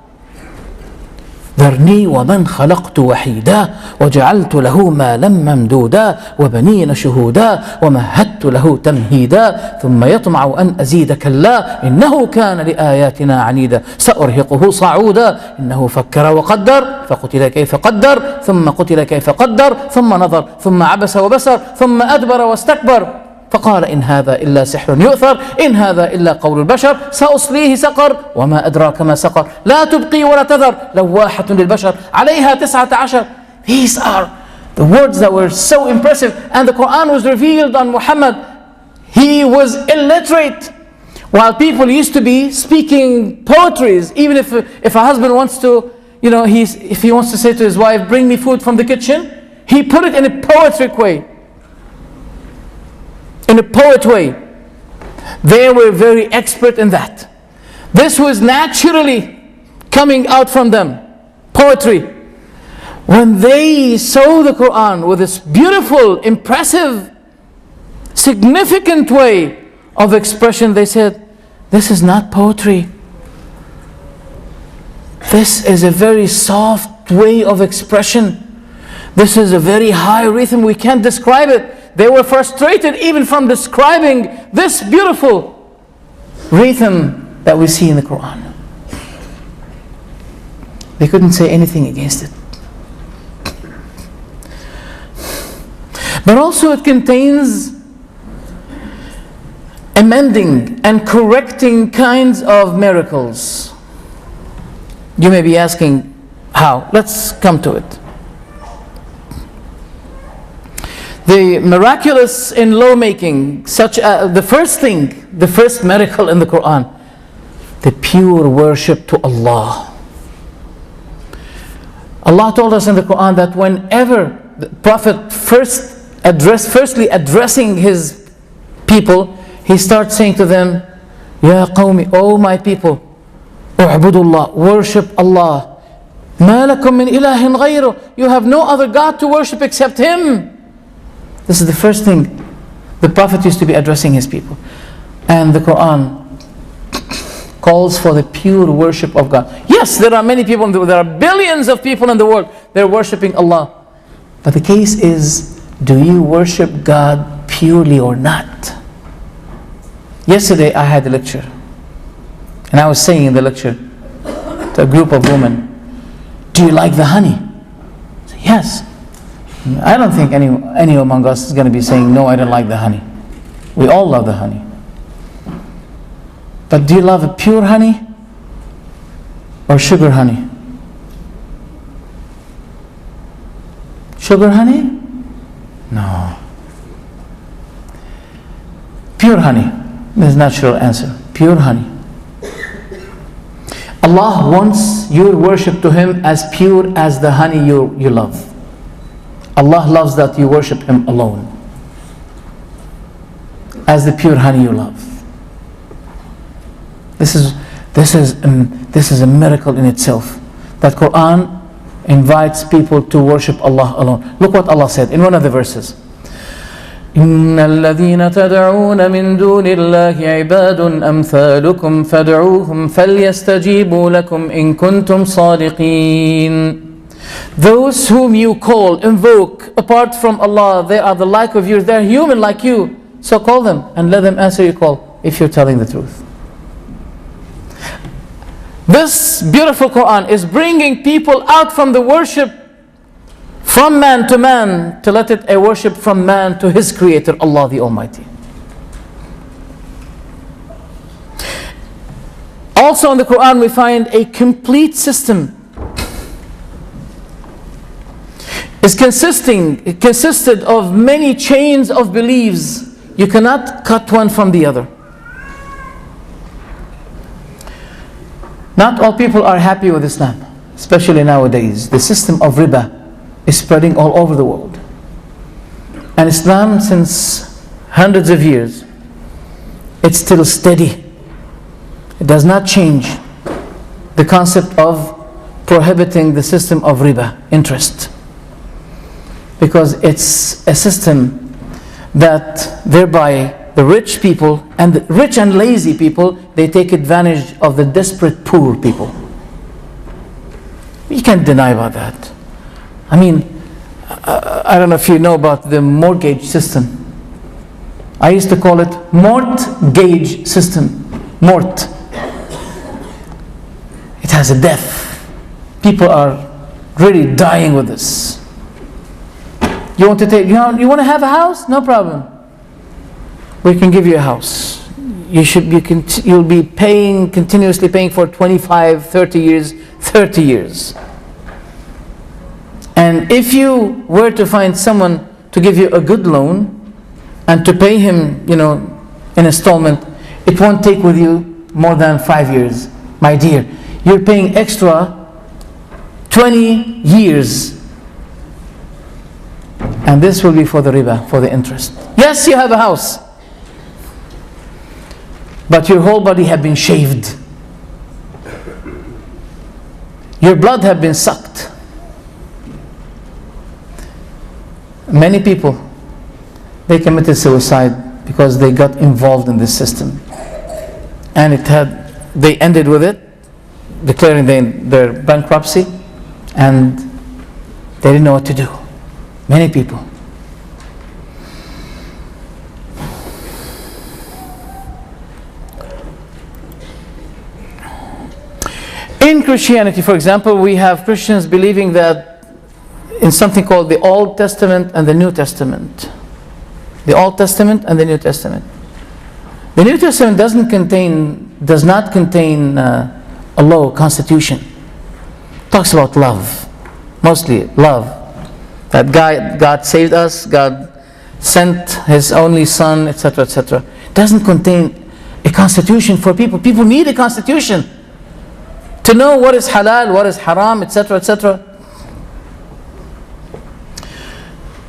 ذرني ومن خلقت وحيدا وجعلت له مالا ممدودا وبنين شهودا ومهدت له تمهيدا ثم يطمع أن أزيد كلا إنه كان لآياتنا عنيدا سأرهقه صعودا إنه فكر وقدر فقتل كيف قدر ثم قتل كيف قدر ثم نظر ثم عبس وبسر ثم أدبر واستكبر فقال إن هذا إلا سحر يؤثر إن هذا إلا قول البشر سأصليه سقر وما أدراك ما سقر لا تبقي ولا تذر لواحة للبشر عليها 19. These are the words that were so impressive, and the Quran was revealed on Muhammad. He was illiterate, while people used to be speaking poetries. Even if a husband wants to, if he wants to say to his wife, bring me food from the kitchen, He put it in a poetic way. In a poet way. They were very expert in that. This was naturally coming out from them. Poetry. When they saw the Qur'an with this beautiful, impressive, significant way of expression, they said, this is not poetry. This is a very soft way of expression. This is a very high rhythm. We can't describe it. They were frustrated even from describing this beautiful rhythm that we see in the Qur'an. They couldn't say anything against it. But also it contains amending and correcting kinds of miracles. You may be asking, how? Let's come to it. The miraculous in lawmaking, such as the first miracle in the Quran, the pure worship to Allah. Allah told us in the Quran that whenever the Prophet firstly addressing his people, he starts saying to them, Ya qawmi, O my people, u'budullah, worship Allah. Ma lakum min ilahin ghayru, you have no other God to worship except Him. This is the first thing the Prophet used to be addressing his people. And the Quran calls for the pure worship of God. Yes, there are many people in the world, there are billions of people in the world, they're worshipping Allah. But the case is, do you worship God purely or not? Yesterday I had a lecture, and I was saying in the lecture to a group of women, do you like the honey? I said, yes. I don't think any among us is going to be saying, no, I don't like the honey. We all love the honey. But do you love a pure honey or sugar honey? Sugar honey? No. Pure honey. There's a natural answer. Pure honey. Allah wants your worship to Him as pure as the honey you love. Allah loves that you worship Him alone, as the pure honey you love. This is a miracle in itself, that Quran invites people to worship Allah alone. Look what Allah said in one of the verses. إِنَّ الَّذِينَ تَدْعُونَ مِن دُونِ اللَّهِ عِبَادٌ أَمْثَالُكُمْ فَادْعُوهُمْ فَلْيَسْتَجِيبُوا لَكُمْ إِن كُنتُمْ صَادِقِينَ. Those whom you call, invoke apart from Allah, they are the like of you, they're human like you. So call them and let them answer your call if you're telling the truth. This beautiful Quran is bringing people out from the worship from man to let it a worship from man to his creator, Allah the Almighty. Also in the Quran we find a complete system. It consisted of many chains of beliefs. You cannot cut one from the other. Not all people are happy with Islam, especially nowadays. The system of riba is spreading all over the world. And Islam, since hundreds of years, it's still steady. It does not change the concept of prohibiting the system of riba, interest. Because it's a system that thereby the rich people and the rich and lazy people, they take advantage of the desperate poor people. You can't deny about that. I mean, I don't know if you know about the mortgage system. I used to call it mortgage system. Mort. It has a death. People are really dying with this. You want to have a house? No problem. We can give you a house. You'll be continuously paying for 25, 30 years. And if you were to find someone to give you a good loan and to pay him, in installment, it won't take with you more than 5 years. My dear, you're paying extra 20 years And this will be for the riba, for the interest. Yes, you have a house, but your whole body have been shaved. Your blood have been sucked. Many people, they committed suicide because they got involved in this system. And they ended with it, declaring their bankruptcy, and they didn't know what to do. Many people. In Christianity, for example, we have Christians believing that in something called the Old Testament and the New Testament. The Old Testament and the New Testament. The New Testament does not contain a law, constitution. It talks about love, mostly love. That God saved us, God sent His only Son, etc., etc. It doesn't contain a constitution for people. People need a constitution to know what is halal, what is haram, etc., etc.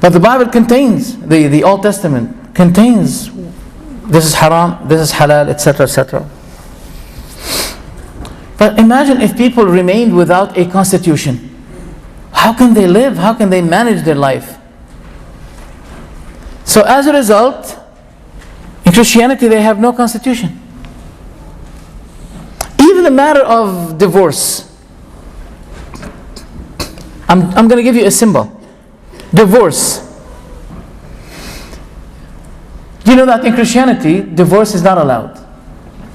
But the Bible contains, the Old Testament contains, this is haram, this is halal, etc., etc. But imagine if people remained without a constitution. How can they live? How can they manage their life? So as a result, in Christianity they have no constitution. Even the matter of divorce. I'm going to give you a symbol. Divorce. Do you know that in Christianity, divorce is not allowed?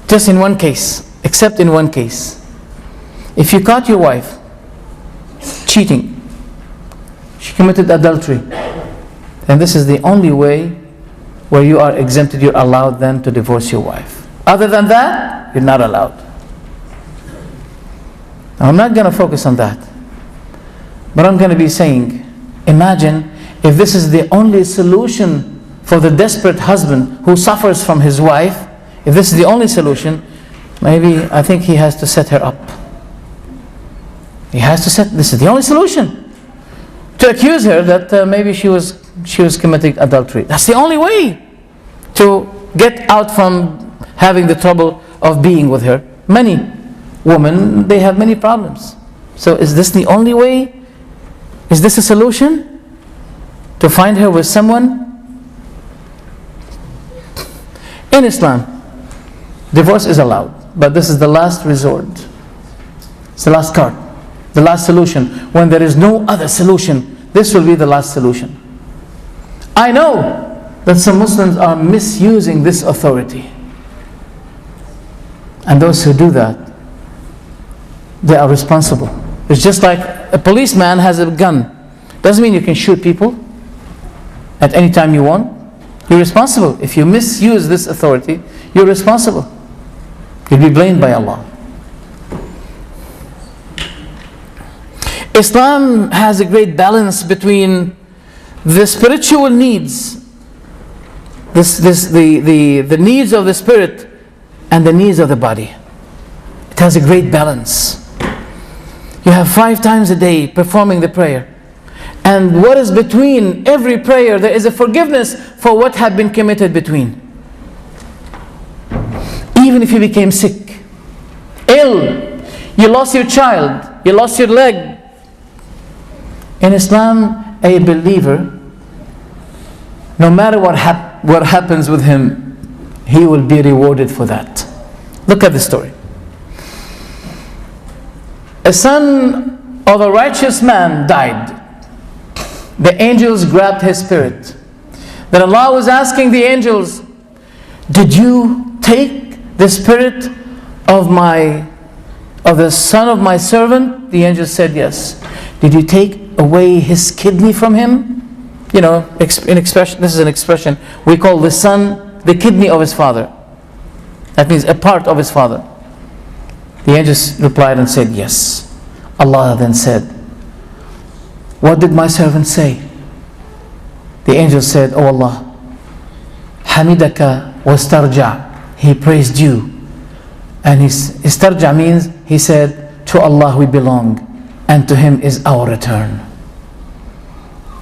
Just in one case, except in one case. If you caught your wife cheating, she committed adultery, then this is the only way where you are exempted, you're allowed then to divorce your wife. Other than that, you're not allowed. Now, I'm not going to focus on that, but I'm going to be saying, imagine if this is the only solution for the desperate husband who suffers from his wife. If this is the only solution, maybe I think he has to set her up. This is the only solution, to accuse her that maybe she was committing adultery. That's the only way to get out from having the trouble of being with her. Many women, they have many problems. So is this the only way? Is this a solution? To find her with someone? In Islam, divorce is allowed, but this is the last resort. It's the last card, the last solution. When there is no other solution, this will be the last solution. I know that some Muslims are misusing this authority. And those who do that, they are responsible. It's just like a policeman has a gun. Doesn't mean you can shoot people at any time you want. You're responsible. If you misuse this authority, you're responsible. You'll be blamed by Allah. Islam has a great balance between the spiritual needs, the needs of the spirit, and the needs of the body. It has a great balance. You have 5 times a day performing the prayer. And what is between every prayer, there is a forgiveness for what had been committed between. Even if you became sick, ill, you lost your child, you lost your leg. In Islam, a believer, no matter what happens with him, he will be rewarded for that. Look at the story. A son of a righteous man died. The angels grabbed his spirit. Then Allah was asking the angels, did you take the spirit of the son of my servant? The angels said yes. Did you take away his kidney from him? You know, this is an expression. We call the son the kidney of his father. That means a part of his father. The angels replied and said yes. Allah then said, what did my servant say? The angel said, oh Allah, Hamidaka wastarja. He praised you. And istarja means, he said, to Allah we belong, and to Him is our return.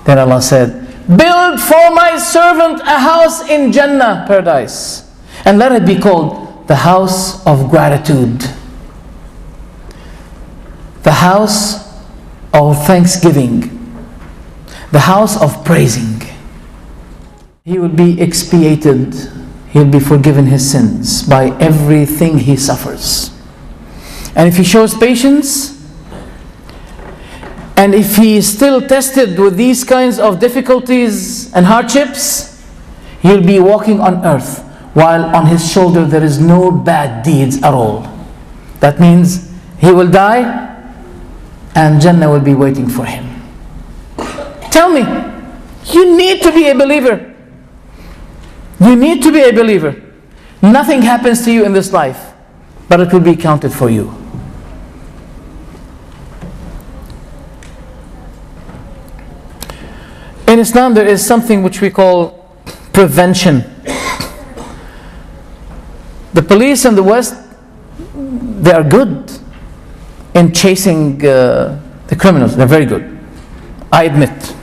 Then Allah said, build for my servant a house in Jannah, paradise, and let it be called the house of gratitude, the house of thanksgiving, the house of praising. He will be expiated, he will be forgiven his sins by everything he suffers. And if he shows patience, and if he is still tested with these kinds of difficulties and hardships, he'll be walking on earth while on his shoulder there is no bad deeds at all. That means he will die and Jannah will be waiting for him. Tell me, you need to be a believer. You need to be a believer. Nothing happens to you in this life, but it will be counted for you. In Islam, there is something which we call prevention. The police in the West, they are good in chasing the criminals. They're very good. I admit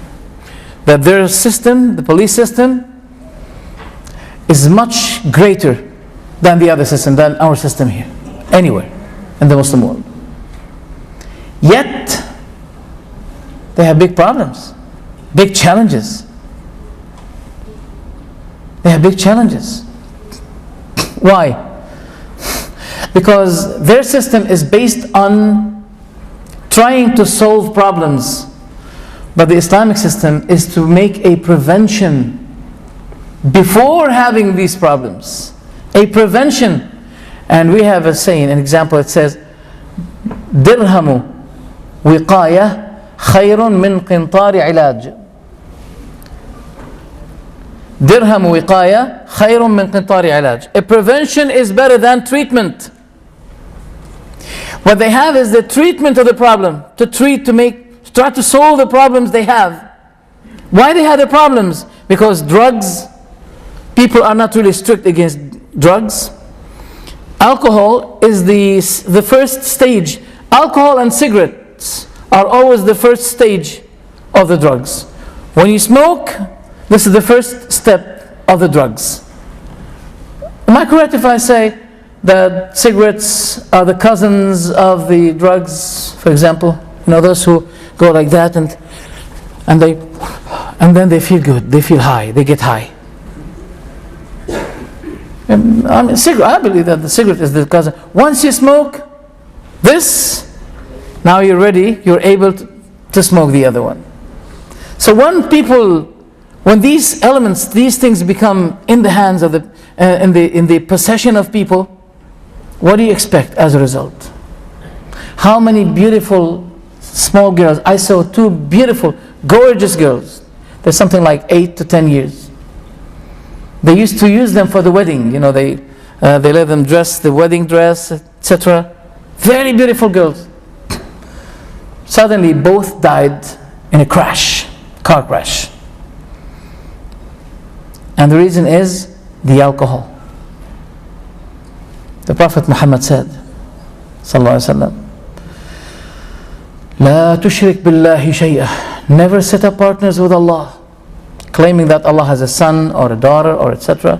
that their system, the police system, is much greater than the other system, than our system here, anywhere in the Muslim world. Yet, they have big problems. Big challenges. They have big challenges. Why? Because their system is based on trying to solve problems, but the Islamic system is to make a prevention before having these problems. A prevention. And we have a saying, an example, it says, dirhamu wiqaya khayrun min qintari ilaj. Dirham wiqaya khayrun min qintari ilaj. A prevention is better than treatment. What they have is the treatment of the problem, to try to solve the problems they have. Why they have the problems? Because drugs, people are not really strict against drugs. Alcohol is the first stage. Alcohol and cigarettes are always the first stage of the drugs. When you smoke, this is the first step of the drugs. Am I correct if I say that cigarettes are the cousins of the drugs, for example? You know, those who go like that and then they feel good, they feel high, they get high. I believe that the cigarette is the cousin. Once you smoke this, now you're ready, you're able to smoke the other one. So when these elements, these things become in the hands of in the possession of people, what do you expect as a result? How many beautiful small girls? I saw two beautiful, gorgeous girls. They're something like 8 to 10 years. They used to use them for the wedding. You know, they let them dress the wedding dress, etc. Very beautiful girls. Suddenly, both died in a car crash. And the reason is the alcohol. The Prophet Muhammad said, sallallahu alaihi wasallam, "La tushrik billahi shay'ah." Never set up partners with Allah, claiming that Allah has a son or a daughter or etc.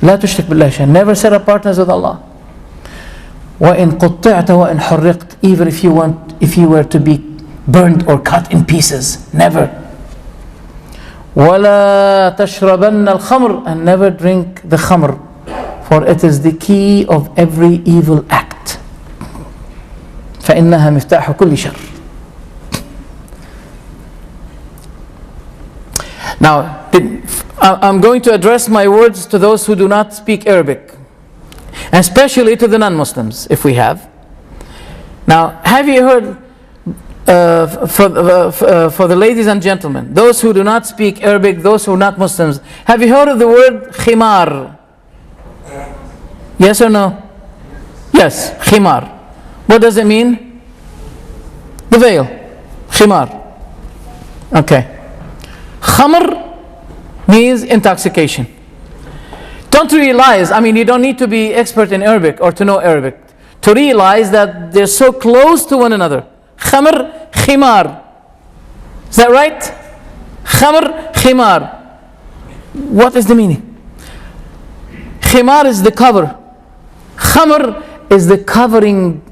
La tushrik billahi shay'ah. Never set up partners with Allah. Wa in qutti'ta wa in hurriqt. Even if you were to be burned or cut in pieces, never. وَلَا تَشْرَبَنَّ الْخَمْرِ. And never drink the khamr, for it is the key of every evil act. فَإِنَّهَا مِفْتَاحُ كُلِّ شَرٍ. Now, I'm going to address my words to those who do not speak Arabic, and especially to the non-Muslims, if we have. Now, have you heard, for the ladies and gentlemen, those who do not speak Arabic, those who are not Muslims, have you heard of the word khimar? Yes or no? Yes, khimar. What does it mean? The veil. Khimar. Okay. Khamr means intoxication. Don't realize, you don't need to be expert in Arabic or to know Arabic to realize that they're so close to one another. Khamr, khimar. Is that right? Khamr, Khimar. What is the meaning? Khimar is the cover. Khamr is the covering,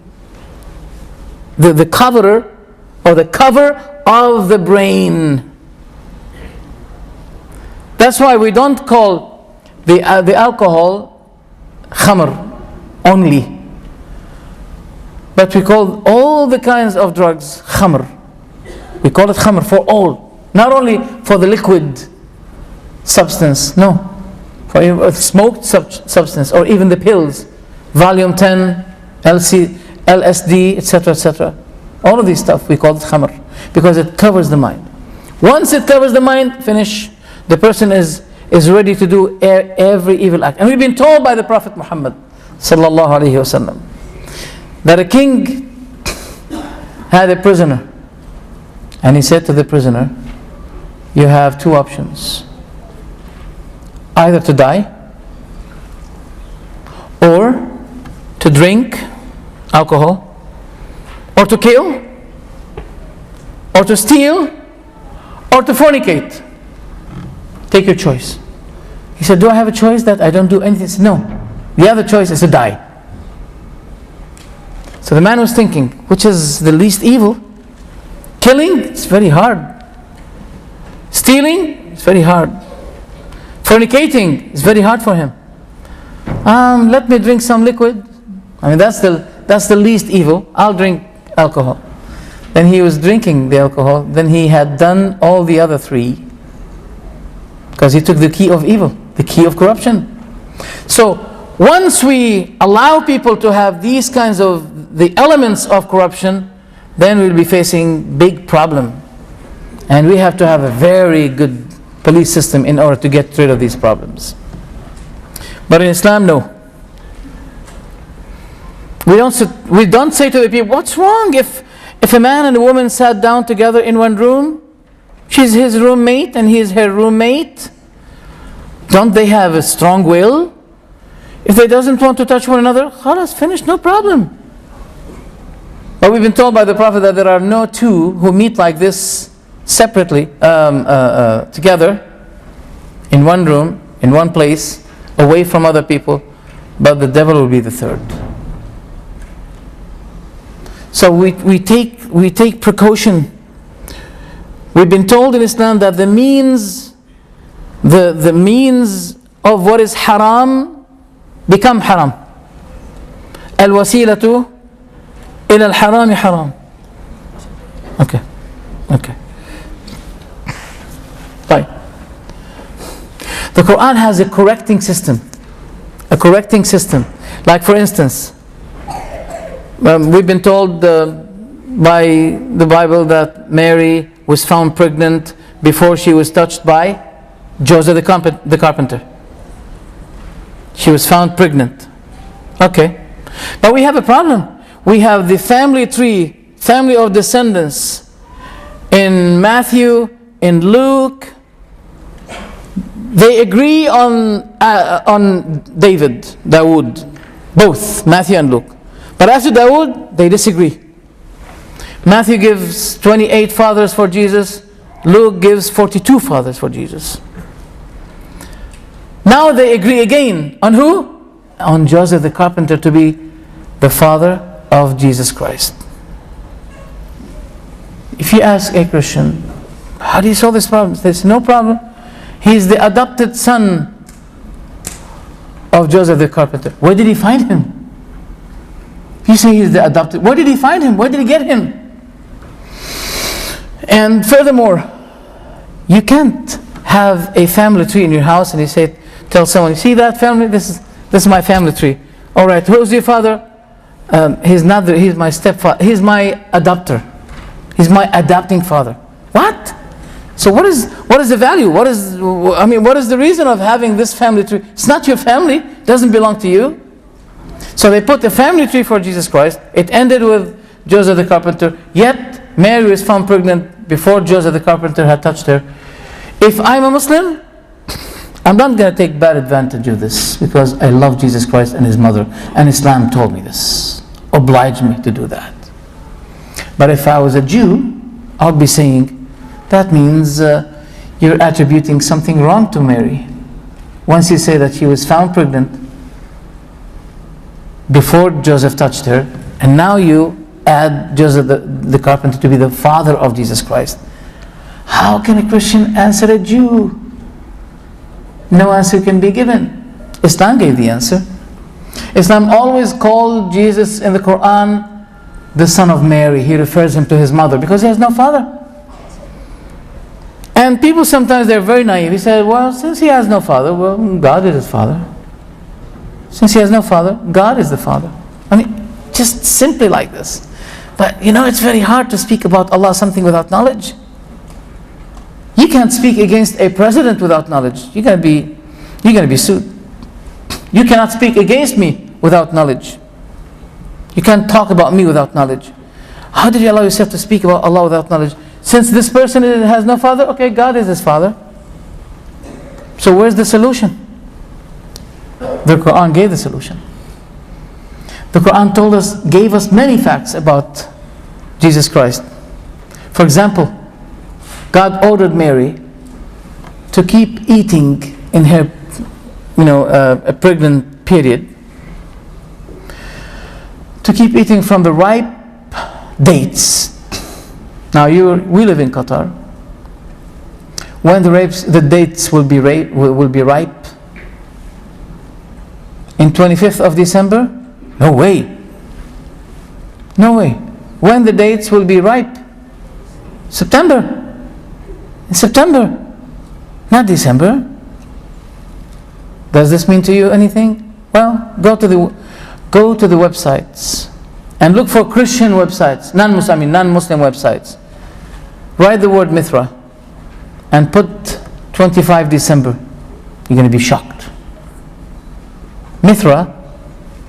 the coverer, or the cover of the brain. That's why we don't call the alcohol khamr only, but we call all the kinds of drugs khamr. We call it khamr for all, not only for the liquid substance, no, for a smoked substance, or even the pills, Valium 10, LSD, etc., etc. All of these stuff we call it khamr, because it covers the mind. Once it covers the mind, finish. The person is ready to do every evil act. And we've been told by the Prophet Muhammad sallallahu alaihi wasallam that a king had a prisoner, and he said to the prisoner, you have two options: either to die, or to drink alcohol, or to kill, or to steal, or to fornicate. Take your choice. He said, do I have a choice that I don't do anything? He said, no. The other choice is to die. So the man was thinking, which is the least evil? Killing, it's very hard. Stealing, it's very hard. Fornicating, it's very hard for him. Let me drink some liquid. I mean, that's the least evil. I'll drink alcohol. Then he was drinking the alcohol. Then he had done all the other three, because he took the key of evil, the key of corruption. So once we allow people to have these kinds of the elements of corruption, then we'll be facing big problem. And we have to have a very good police system in order to get rid of these problems. But in Islam, no. We don't say to the people, what's wrong if a man and a woman sat down together in one room? She's his roommate and he is her roommate. Don't they have a strong will? If they doesn't want to touch one another, khalas, finish, no problem. But we've been told by the Prophet that there are no two who meet like this separately, together, in one room, in one place, away from other people, but the devil will be the third. So we take precaution. We've been told in Islam that the means of what is haram become haram. Al-wasilatu ila al-harami haram. Okay. Right. The Quran has a correcting system. Like, for instance, we've been told by the Bible that Mary was found pregnant before she was touched by Joseph the carpenter. She was found pregnant. Okay. But we have a problem. We have the family tree, family of descendants in Matthew, in Luke. They agree on Dawood, both Matthew and Luke. But as to Dawood, they disagree. Matthew gives 28 fathers for Jesus. Luke gives 42 fathers for Jesus. Now they agree again on who? On Joseph the carpenter to be the father of Jesus Christ. If you ask a Christian, how do you solve this problem? There's no problem. He's the adopted son of Joseph the carpenter. Where did he find him? You say he's the adopted. Where did he find him? Where did he get him? And furthermore, you can't have a family tree in your house and you tell someone, you see that family? This is my family tree. All right, who's your father? He's my stepfather. He's my adopter. He's my adopting father. What? So what is the value? What is the reason of having this family tree? It's not your family. It doesn't belong to you. So they put the family tree for Jesus Christ. It ended with Joseph the carpenter. Yet Mary was found pregnant before Joseph the carpenter had touched her. If I'm a Muslim, I'm not going to take bad advantage of this, because I love Jesus Christ and his mother, and Islam told me this, obliged me to do that. But if I was a Jew, I would be saying, that means you're attributing something wrong to Mary. Once you say that she was found pregnant before Joseph touched her, and now you add Joseph the carpenter to be the father of Jesus Christ. How can a Christian answer a Jew? No answer can be given. Islam gave the answer. Islam always called Jesus in the Quran the son of Mary. He refers him to his mother because he has no father. And people sometimes, they're very naive. He said, well, since he has no father, well, God is his father. Since he has no father, God is the father. I mean, just simply like this. But it's very hard to speak about Allah something without knowledge. You can't speak against a president without knowledge. You're going to be sued. You cannot speak against me without knowledge. You can't talk about me without knowledge. How did you allow yourself to speak about Allah without knowledge? Since this person has no father, okay, God is his father. So where's the solution? The Quran gave the solution. The Quran gave us many facts about Jesus Christ. For example, God ordered Mary to keep eating in her, a pregnant period, to keep eating from the ripe dates. Now we live in Qatar. When the dates will be ripe, in 25th of December? No way. No way. When the dates will be ripe? September. In September, not December. Does this mean to you anything? Well, go to the websites and look for Christian websites, non-Muslim websites. Write the word Mithra and put 25 December. You're going to be shocked. Mithra,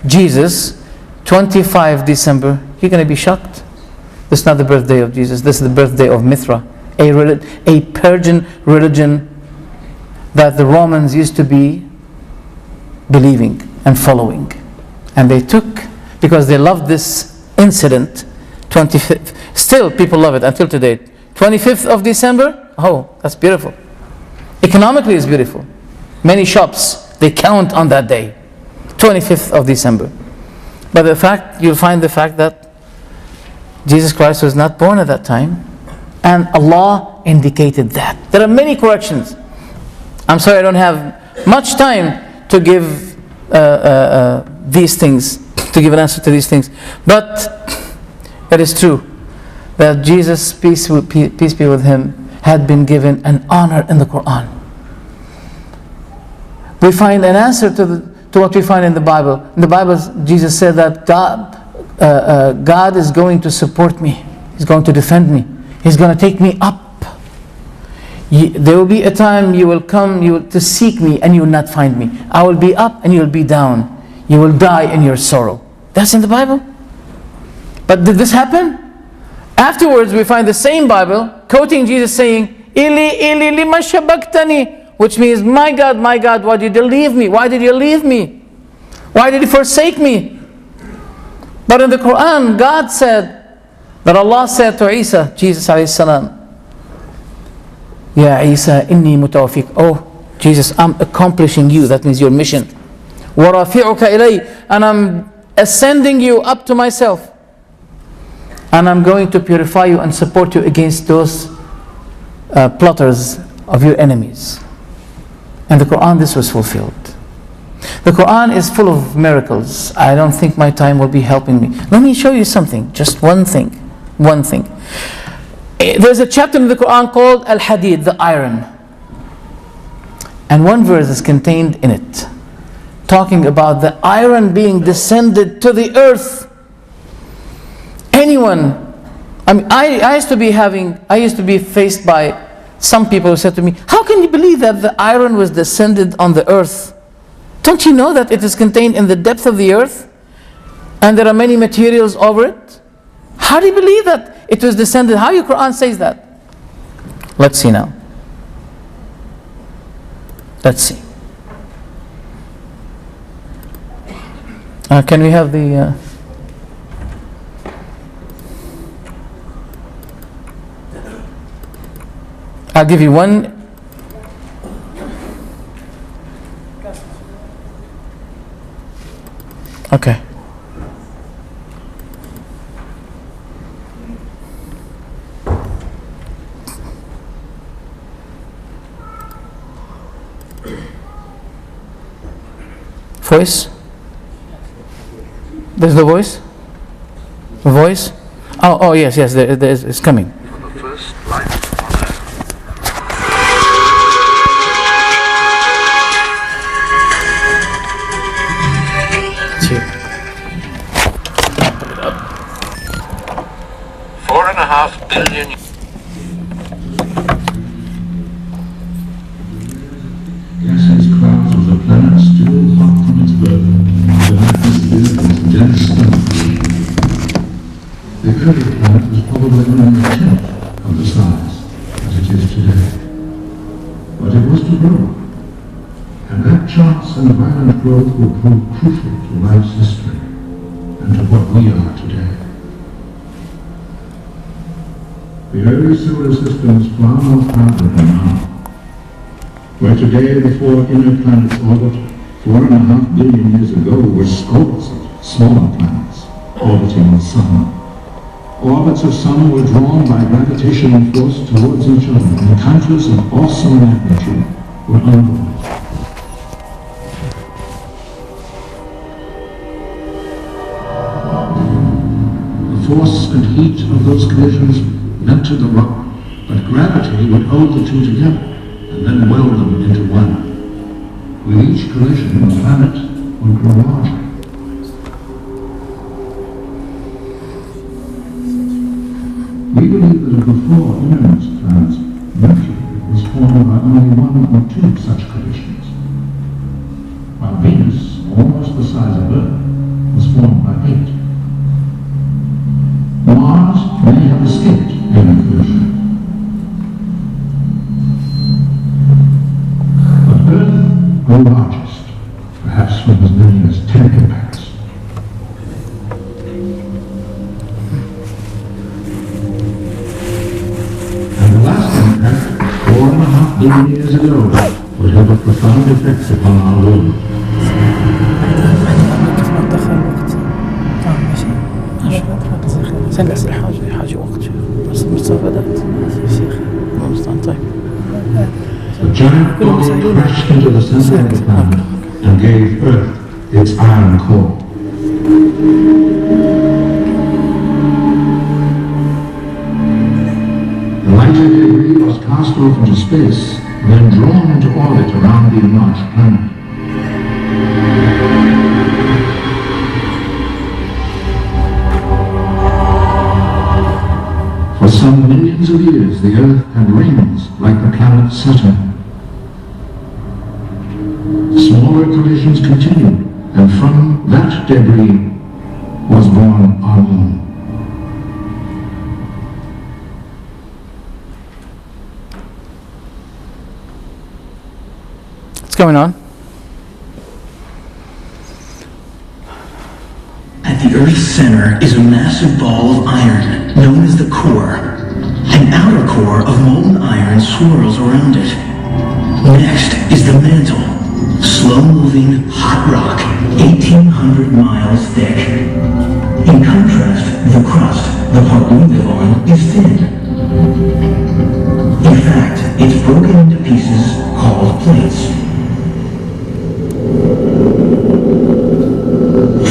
Jesus, 25 December. You're going to be shocked. This is not the birthday of Jesus. This is the birthday of Mithra, a Persian religion that the Romans used to be believing and following. And they took, because they loved this incident, 25th. Still, people love it until today. 25th of December, oh, that's beautiful. Economically, it's beautiful. Many shops, they count on that day, 25th of December. But you'll find the fact that Jesus Christ was not born at that time, and Allah indicated that. There are many corrections. I'm sorry I don't have much time to give these things, to give an answer to these things. But it is true that Jesus, peace be with him, had been given an honor in the Quran. We find an answer to what we find in the Bible. In the Bible, Jesus said that God is going to support me. He's going to defend me. He's going to take me up. There will be a time you will come to seek me and you will not find me. I will be up and you will be down. You will die in your sorrow. That's in the Bible. But did this happen? Afterwards, we find the same Bible quoting Jesus saying, Ili, Ili, lima shabaktani, which means, my God, why did you leave me? Why did you leave me? Why did you forsake me? But in the Quran, God said, that Allah said to Isa, Jesus alayhi salam, Ya Isa, inni mutawafik. Oh, Jesus, I'm accomplishing you. That means your mission. وَرَافِعُكَ إِلَيْهِ, and I'm ascending you up to myself. And I'm going to purify you and support you against those plotters of your enemies. In the Quran, this was fulfilled. The Quran is full of miracles. I don't think my time will be helping me. Let me show you something, just one thing. One thing. There's a chapter in the Quran called Al-Hadid, the iron. And one verse is contained in it, talking about the iron being descended to the earth. Anyone, I used to be faced by some people who said to me, how can you believe that the iron was descended on the earth? Don't you know that it is contained in the depth of the earth? And there are many materials over it? How do you believe that it was descended? How your Quran says that? Let's see now. Let's see. Can we have the... I'll give you one Voice? There's the voice? The voice? Oh yes, there is, it's coming. For the first life on earth. It's here. 4.5 billion. Gaseous clouds of the planet still hot from its birth, the atmosphere is dense snow. The early planet was probably only a tenth of the size as it is today. But it was to grow, and that chance and violent growth will prove crucial to life's history and to what we are today. The early solar system is far more crowded than now. Where today the four inner planets orbit, 4.5 billion years ago were scores of smaller planets orbiting the sun. Orbits of sun were drawn by gravitational force towards each other, and encounters of awesome magnitude were unavoidable. The force and heat of those collisions melted the rock, but gravity would hold the two together and then weld them into one. With each collision, the planet would grow larger. We believe that of the four innermost planets, Mercury was formed by only one or two such collisions, while Venus, almost the size of Earth, was formed by 8. Mars may have escaped any collision. Earth, the largest, perhaps with as many as 10 impacts. And the last impact, 4.5 billion years ago, would have a profound effect upon our world. The giant ball crashed into the center of the planet and gave Earth its iron core. The lighter debris was cast off into space, then drawn into orbit around the enlarged planet. For some millions of years, the Earth had rings like the planet Saturn. Smaller collisions continued, and from that debris was born our moon. What's going on? At the Earth's center is a massive ball of iron known as the core. An outer core of molten iron swirls around it. Next is the mantle. Slow-moving, hot rock, 1,800 miles thick. In contrast, the crust, the part we live on, is thin. In fact, it's broken into pieces called plates.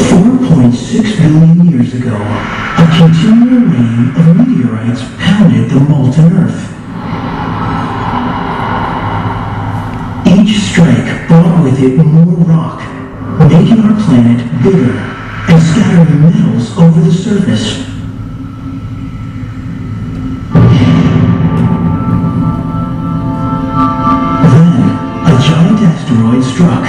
4.6 billion years ago, a continual rain of meteorites pounded the molten Earth. Each strike brought with it more rock, making our planet bigger and scattering metals over the surface. Then, a giant asteroid struck.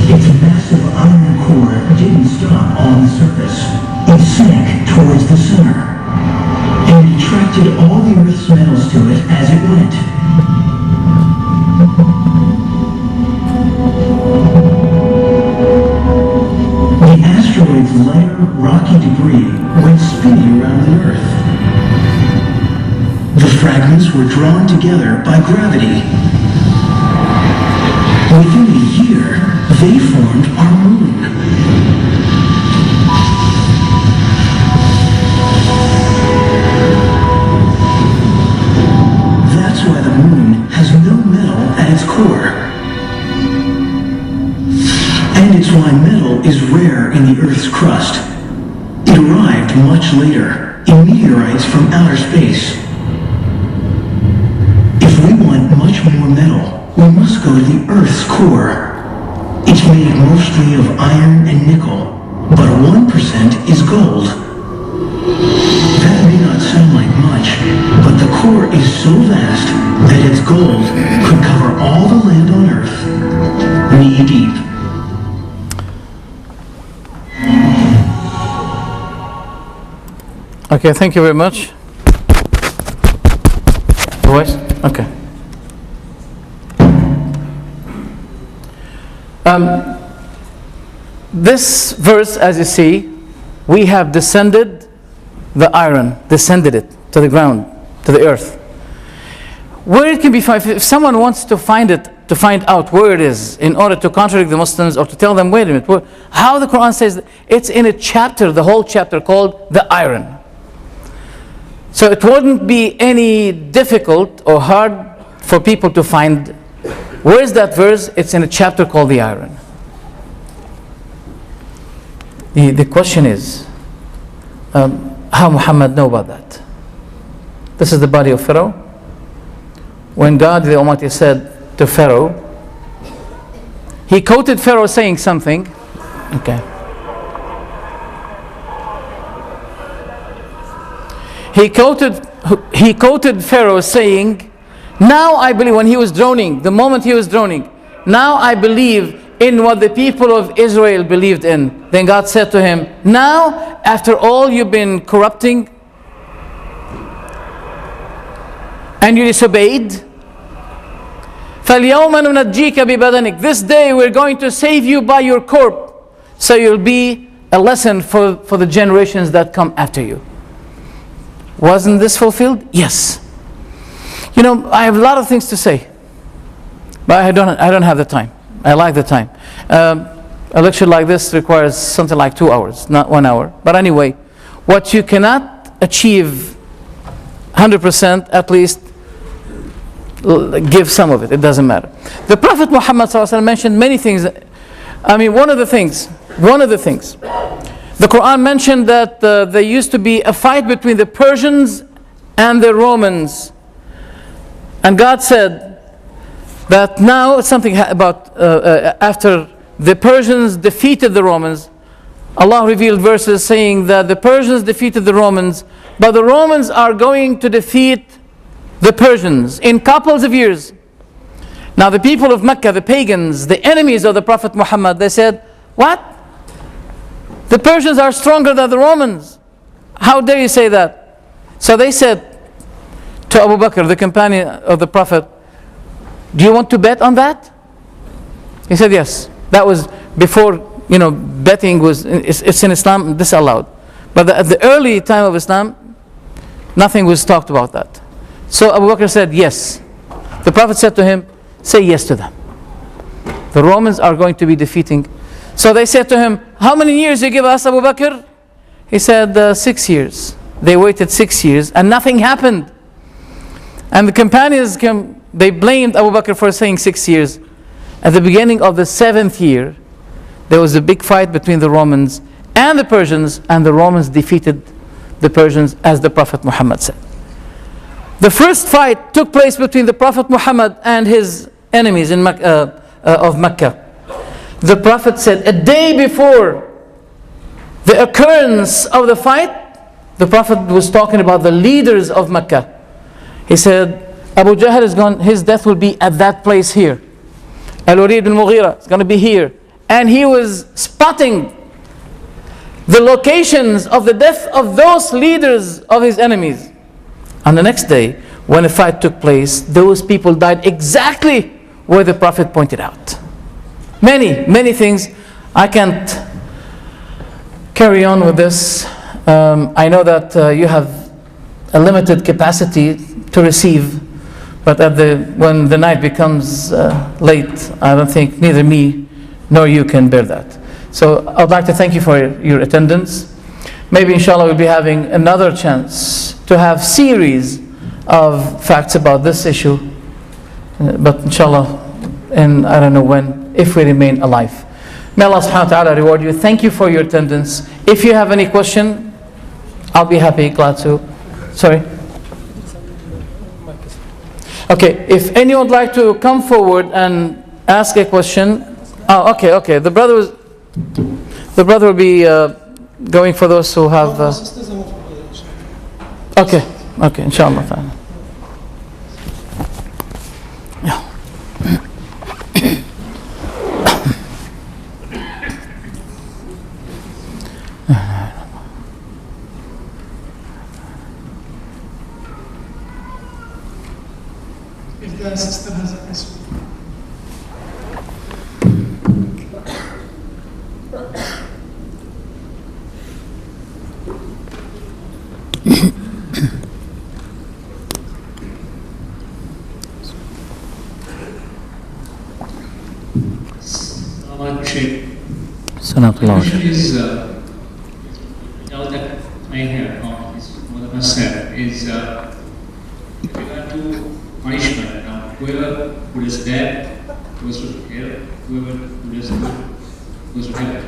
Its massive iron core didn't stop on the surface. It sank towards the center, and it attracted all the Earth's metals to it as it went. The asteroid's lighter, rocky debris went spinning around the Earth. The fragments were drawn together by gravity. Within a year, they formed our moon. core. And it's why metal is rare in the Earth's crust. It arrived much later, in meteorites from outer space. If we want much more metal, we must go to the Earth's core. It's made mostly of iron and nickel, but 1% is gold. That may not sound like much, but the core is so vast that its gold could cover all the land on Earth, knee deep. Okay, thank you very much. Voice? Okay. This verse, as you see, we have descended the iron, descended it to the ground, to the earth. Where it can be found, if someone wants to find it, to find out where it is, in order to contradict the Muslims or to tell them, wait a minute, how the Quran says, it's in a chapter, the whole chapter called the iron. So it wouldn't be any difficult or hard for people to find, where is that verse? It's in a chapter called the iron. The question is, how Muhammad know about that? This is the body of Pharaoh. When God the Almighty said to Pharaoh, he quoted Pharaoh saying something. Okay. He quoted Pharaoh saying, now I believe, when he was droning, the moment he was droning, now I believe in what the people of Israel believed in. Then God said to him, now, after all you've been corrupting and you disobeyed, فَالْيَوْمَ نُنَجِّيكَ بِبَدَنِكَ, this day we're going to save you by your corpse, so you'll be a lesson for the generations that come after you. Wasn't this fulfilled? Yes. You know, I have a lot of things to say, but I don't have the time. I like the time. A lecture like this requires something like 2 hours, not 1 hour. But anyway, what you cannot achieve 100%, at least give some of it. It doesn't matter. The Prophet Muhammad ﷺ mentioned many things. I mean, one of the things, the Quran mentioned that there used to be a fight between the Persians and the Romans. And God said that now something about after the Persians defeated the Romans, Allah revealed verses saying that the Persians defeated the Romans, but the Romans are going to defeat the Persians in couples of years. Now the people of Mecca, the pagans, the enemies of the Prophet Muhammad, they said, what? The Persians are stronger than the Romans. How dare you say that? So they said to Abu Bakr, the companion of the Prophet, do you want to bet on that? He said yes. That was before, betting was, it's in Islam disallowed. But at the early time of Islam, nothing was talked about that. So Abu Bakr said yes. The Prophet said to him, say yes to them. The Romans are going to be defeating. So they said to him, how many years you give us, Abu Bakr? He said 6 years. They waited 6 years and nothing happened. And the companions they blamed Abu Bakr for saying 6 years. At the beginning of the 7th year, there was a big fight between the Romans and the Persians, and the Romans defeated the Persians, as the Prophet Muhammad said. The first fight took place between the Prophet Muhammad and his enemies of Mecca. The Prophet said, a day before the occurrence of the fight, the Prophet was talking about the leaders of Mecca. He said, Abu Jahl is gone, his death will be at that place here. Al-Walid al-Mughira is going to be here. And he was spotting the locations of the death of those leaders of his enemies. On the next day, when the fight took place, those people died exactly where the Prophet pointed out. Many things. I can't carry on with this. I know that you have a limited capacity to receive, but when the night becomes late, I don't think neither me nor you can bear that. So I would like to thank you for your attendance. Maybe inshallah we'll be having another chance to have series of facts about this issue. But inshallah in I don't know when, if we remain alive. May Allah subhanahu wa ta'ala reward you. Thank you for your attendance. If you have any question, I'll be happy, glad to. Sorry. Okay, if anyone would like to come forward and ask a question. Oh, okay. The brother will be going for those who have. Okay, inshallah. Yeah. If the sister has a question. Salam The question is, all that I have on is what I must have is with regard to punishment. Now, whoever who is dead goes to hell, whoever who is good goes to heaven.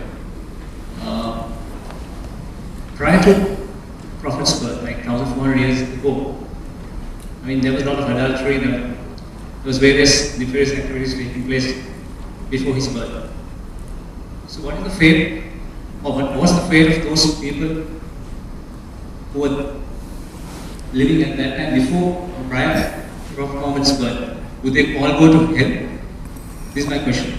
Prior to Prophet's birth, like 1,400 years ago, I mean, there was a lot of adultery, there was various nefarious activities taking place before his birth. So what is the fate, or what was the fate of those people who were living at that time before or prior to Prophet Muhammad's birth? Would they all go to hell? This is my question.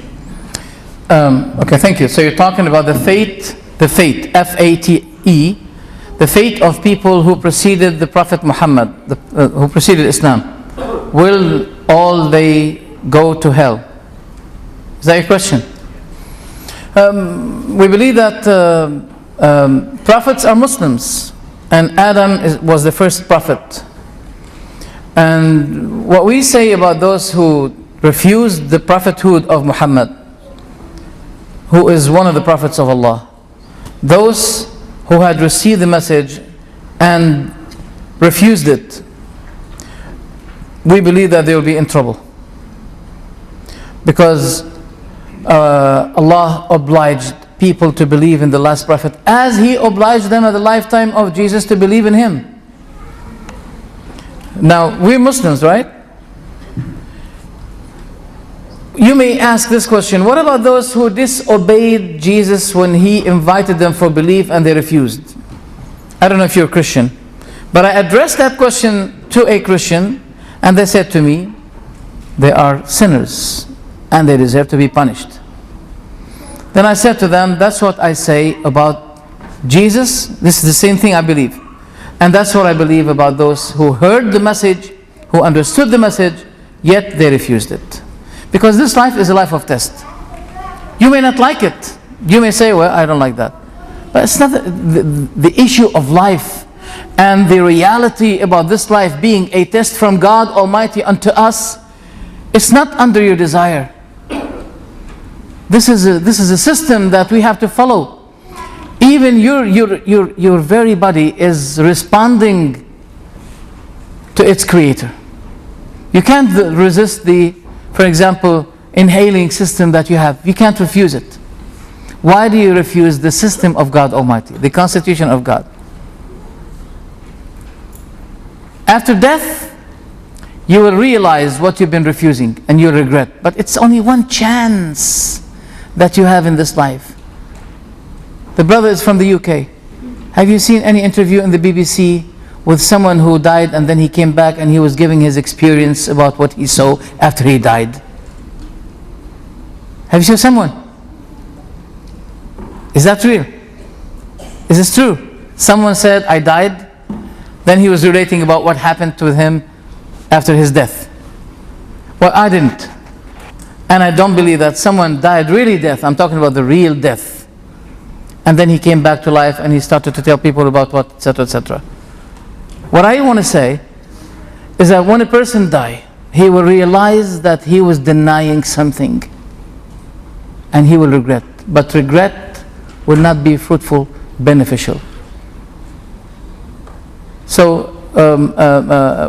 Okay, thank you. So you're talking about the fate, F-A-T-E, the fate of people who preceded the Prophet Muhammad, who preceded Islam. Will all they go to hell? Is that your question? We believe that prophets are Muslims, and Adam was the first prophet. And what we say about those who refused the prophethood of Muhammad, who is one of the prophets of Allah, those who had received the message and refused it, we believe that they will be in trouble, because Allah obliged people to believe in the last prophet as He obliged them at the lifetime of Jesus to believe in Him. Now, we're Muslims, right? You may ask this question: what about those who disobeyed Jesus when He invited them for belief and they refused? I don't know if you're a Christian, but I addressed that question to a Christian and they said to me, they are sinners and they deserve to be punished. Then I said to them, that's what I say about Jesus. This is the same thing I believe. And that's what I believe about those who heard the message, who understood the message, yet they refused it. Because this life is a life of test. You may not like it. You may say, well, I don't like that. But it's not the issue of life and the reality about this life being a test from God Almighty unto us. It's not under your desire. This is a system that we have to follow. Even your very body is responding to its creator. You can't resist the, for example, inhaling system that you have. You can't refuse it. Why do you refuse the system of God Almighty, the constitution of God? After death, you will realize what you've been refusing and you'll regret. But it's only one chance that you have in this life. The brother is from the UK. Have you seen any interview in the BBC with someone who died and then he came back and he was giving his experience about what he saw after he died? Have you seen someone? Is that real? Is this true? Someone said, I died. Then he was relating about what happened to him after his death. Well, I didn't. And I don't believe that someone died really death. I'm talking about the real death. And then he came back to life and he started to tell people about what, etc., etc. What I want to say is that when a person dies, he will realize that he was denying something. And he will regret. But regret will not be fruitful, beneficial. So,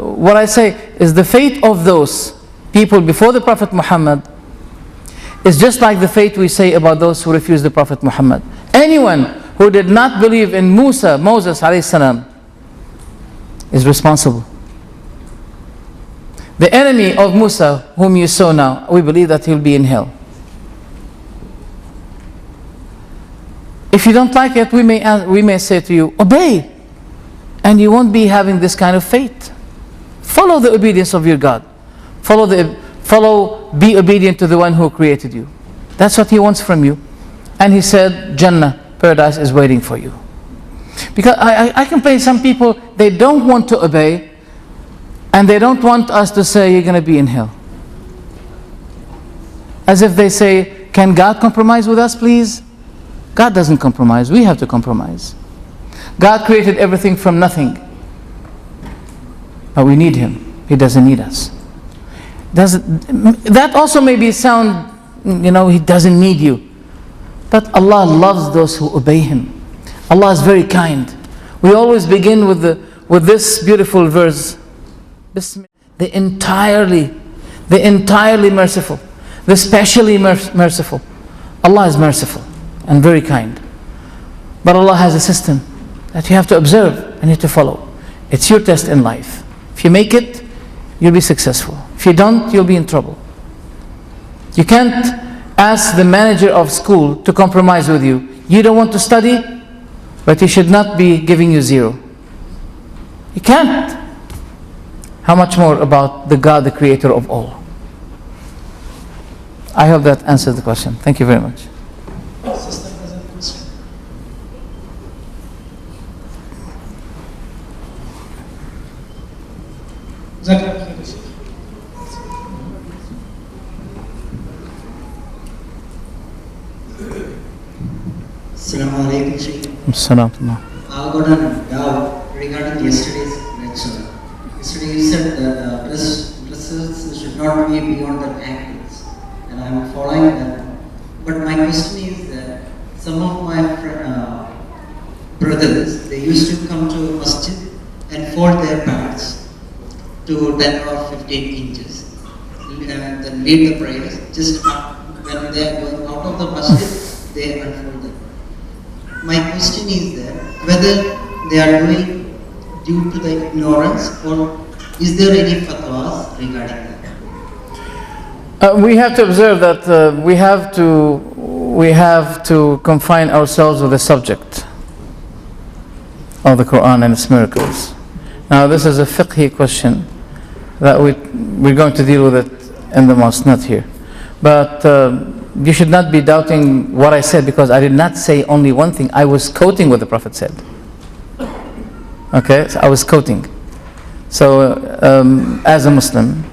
what I say is the fate of those people before the Prophet Muhammad is just like the fate we say about those who refuse the Prophet Muhammad. Anyone who did not believe in Moses alayhi salam, is responsible. The enemy of Musa, whom you saw now, we believe that he'll be in hell. If you don't like it, we may say to you, obey, and you won't be having this kind of fate. Follow the obedience of your God. Be obedient to the one who created you. That's what he wants from you. And he said, Jannah, paradise is waiting for you. Because I complain, some people, they don't want to obey, and they don't want us to say, you're going to be in hell. As if they say, can God compromise with us, please? God doesn't compromise, we have to compromise. God created everything from nothing. But we need Him, He doesn't need us. That also maybe sound, He doesn't need you. But Allah loves those who obey Him. Allah is very kind. We always begin with this beautiful verse. The entirely merciful, the specially merciful. Allah is merciful and very kind. But Allah has a system that you have to observe and you have to follow. It's your test in life. If you make it, you'll be successful. If you don't, you'll be in trouble. You can't ask the manager of school to compromise with you. You don't want to study, but he should not be giving you 0. You can't. How much more about the God, the creator of all? I hope that answers the question. Thank you very much. Assalamu alaikum, Shaykh. Assalamu. I got a doubt regarding yesterday's lecture. Yesterday you said that dresses should not be beyond the ankles, and I am following that. But my question is that some of my brothers, they used to come to masjid and fold their pants to 10 or 15 inches, and then lead the prayers. Just when they are going out of the masjid, they unfold them. My question is that whether they are doing due to the ignorance, or is there any fatwas regarding that? We have to observe that we have to confine ourselves with the subject of the Qur'an and its miracles. Now this is a fiqhi question that we're going to deal with it in the mosque, not here. But you should not be doubting what I said, because I did not say only one thing. I was quoting what the Prophet said. Okay, so I was quoting. So as a Muslim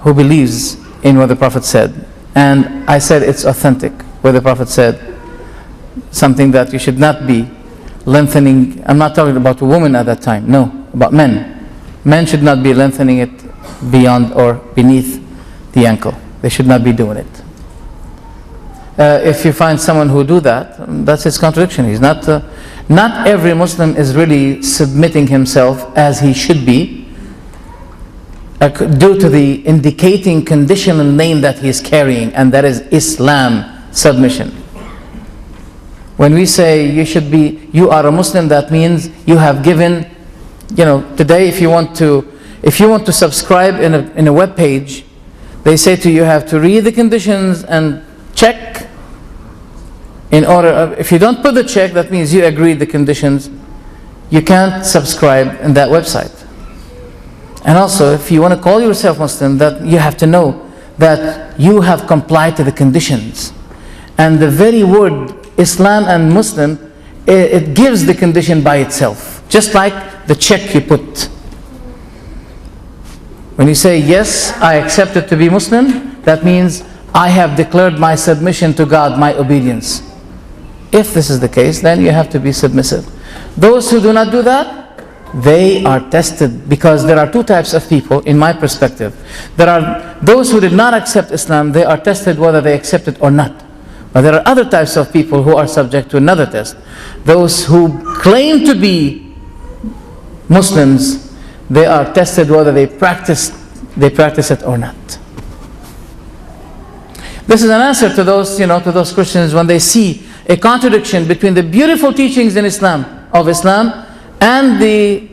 who believes in what the Prophet said, and I said it's authentic, where the Prophet said something that you should not be lengthening. I'm not talking about a woman at that time, no, about men. Men should not be lengthening it beyond or beneath the ankle. They should not be doing it. If you find someone who do that, that's his contradiction. He's not. Not every Muslim is really submitting himself as he should be, due to the indicating conditional name that he is carrying, and that is Islam, submission. When we say you are a Muslim, that means you have given. Today, if you want to subscribe in a web page, they say to you have to read the conditions and check. In order, if you don't put the check, that means you agreed the conditions. You can't subscribe in that website. And also, if you want to call yourself Muslim, that you have to know that you have complied to the conditions. And the very word Islam and Muslim, it gives the condition by itself, just like the check you put. When you say yes, I accept it to be Muslim, that means I have declared my submission to God, my obedience. If this is the case, then you have to be submissive. Those who do not do that, they are tested, because there are two types of people, in my perspective. There are those who did not accept Islam, they are tested whether they accept it or not. But there are other types of people who are subject to another test. Those who claim to be Muslims, they are tested whether they practice it or not. This is an answer to those, to those Christians when they see a contradiction between the beautiful teachings in Islam, and the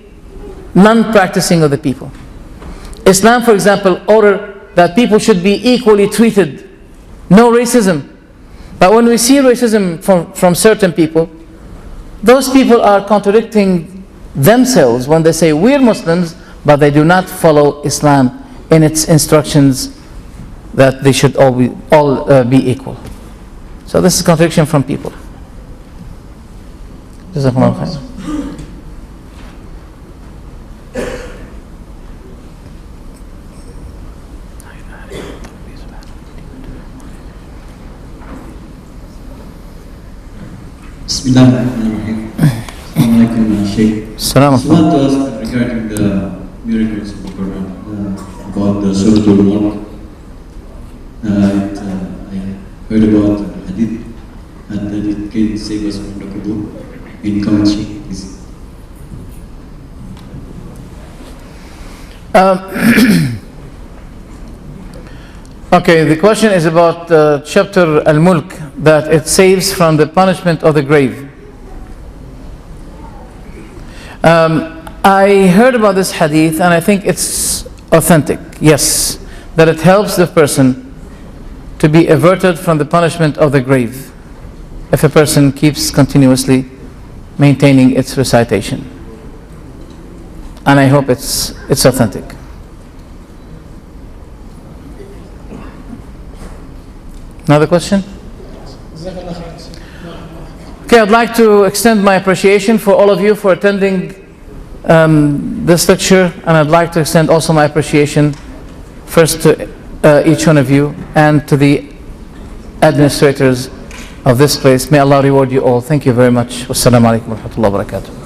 non-practicing of the people. Islam, for example, ordered that people should be equally treated, no racism. But when we see racism from certain people, those people are contradicting themselves when they say we're Muslims, but they do not follow Islam in its instructions that they should all be equal. So this is contradiction from people. Jazakumullah khair. Bismillahirrahmanirrahim. Assalamu alaikum, Shaykh. Salam. I want to ask regarding the miracles of the Quran, about the Surah Al-Mulk. I heard about the hadith, and that it can save us from the kubur. In commentary, please. Okay, the question is about chapter Al-Mulk, that it saves from the punishment of the grave. I heard about this hadith and I think it's authentic, yes, that it helps the person to be averted from the punishment of the grave if a person keeps continuously maintaining its recitation. And I hope it's authentic. Another question? Okay, I'd like to extend my appreciation for all of you for attending this lecture, and I'd like to extend also my appreciation first to each one of you and to the administrators of this place. May Allah reward you all. Thank you very much. Wassalamu alaikum wa rahmatullahi wa barakatuh.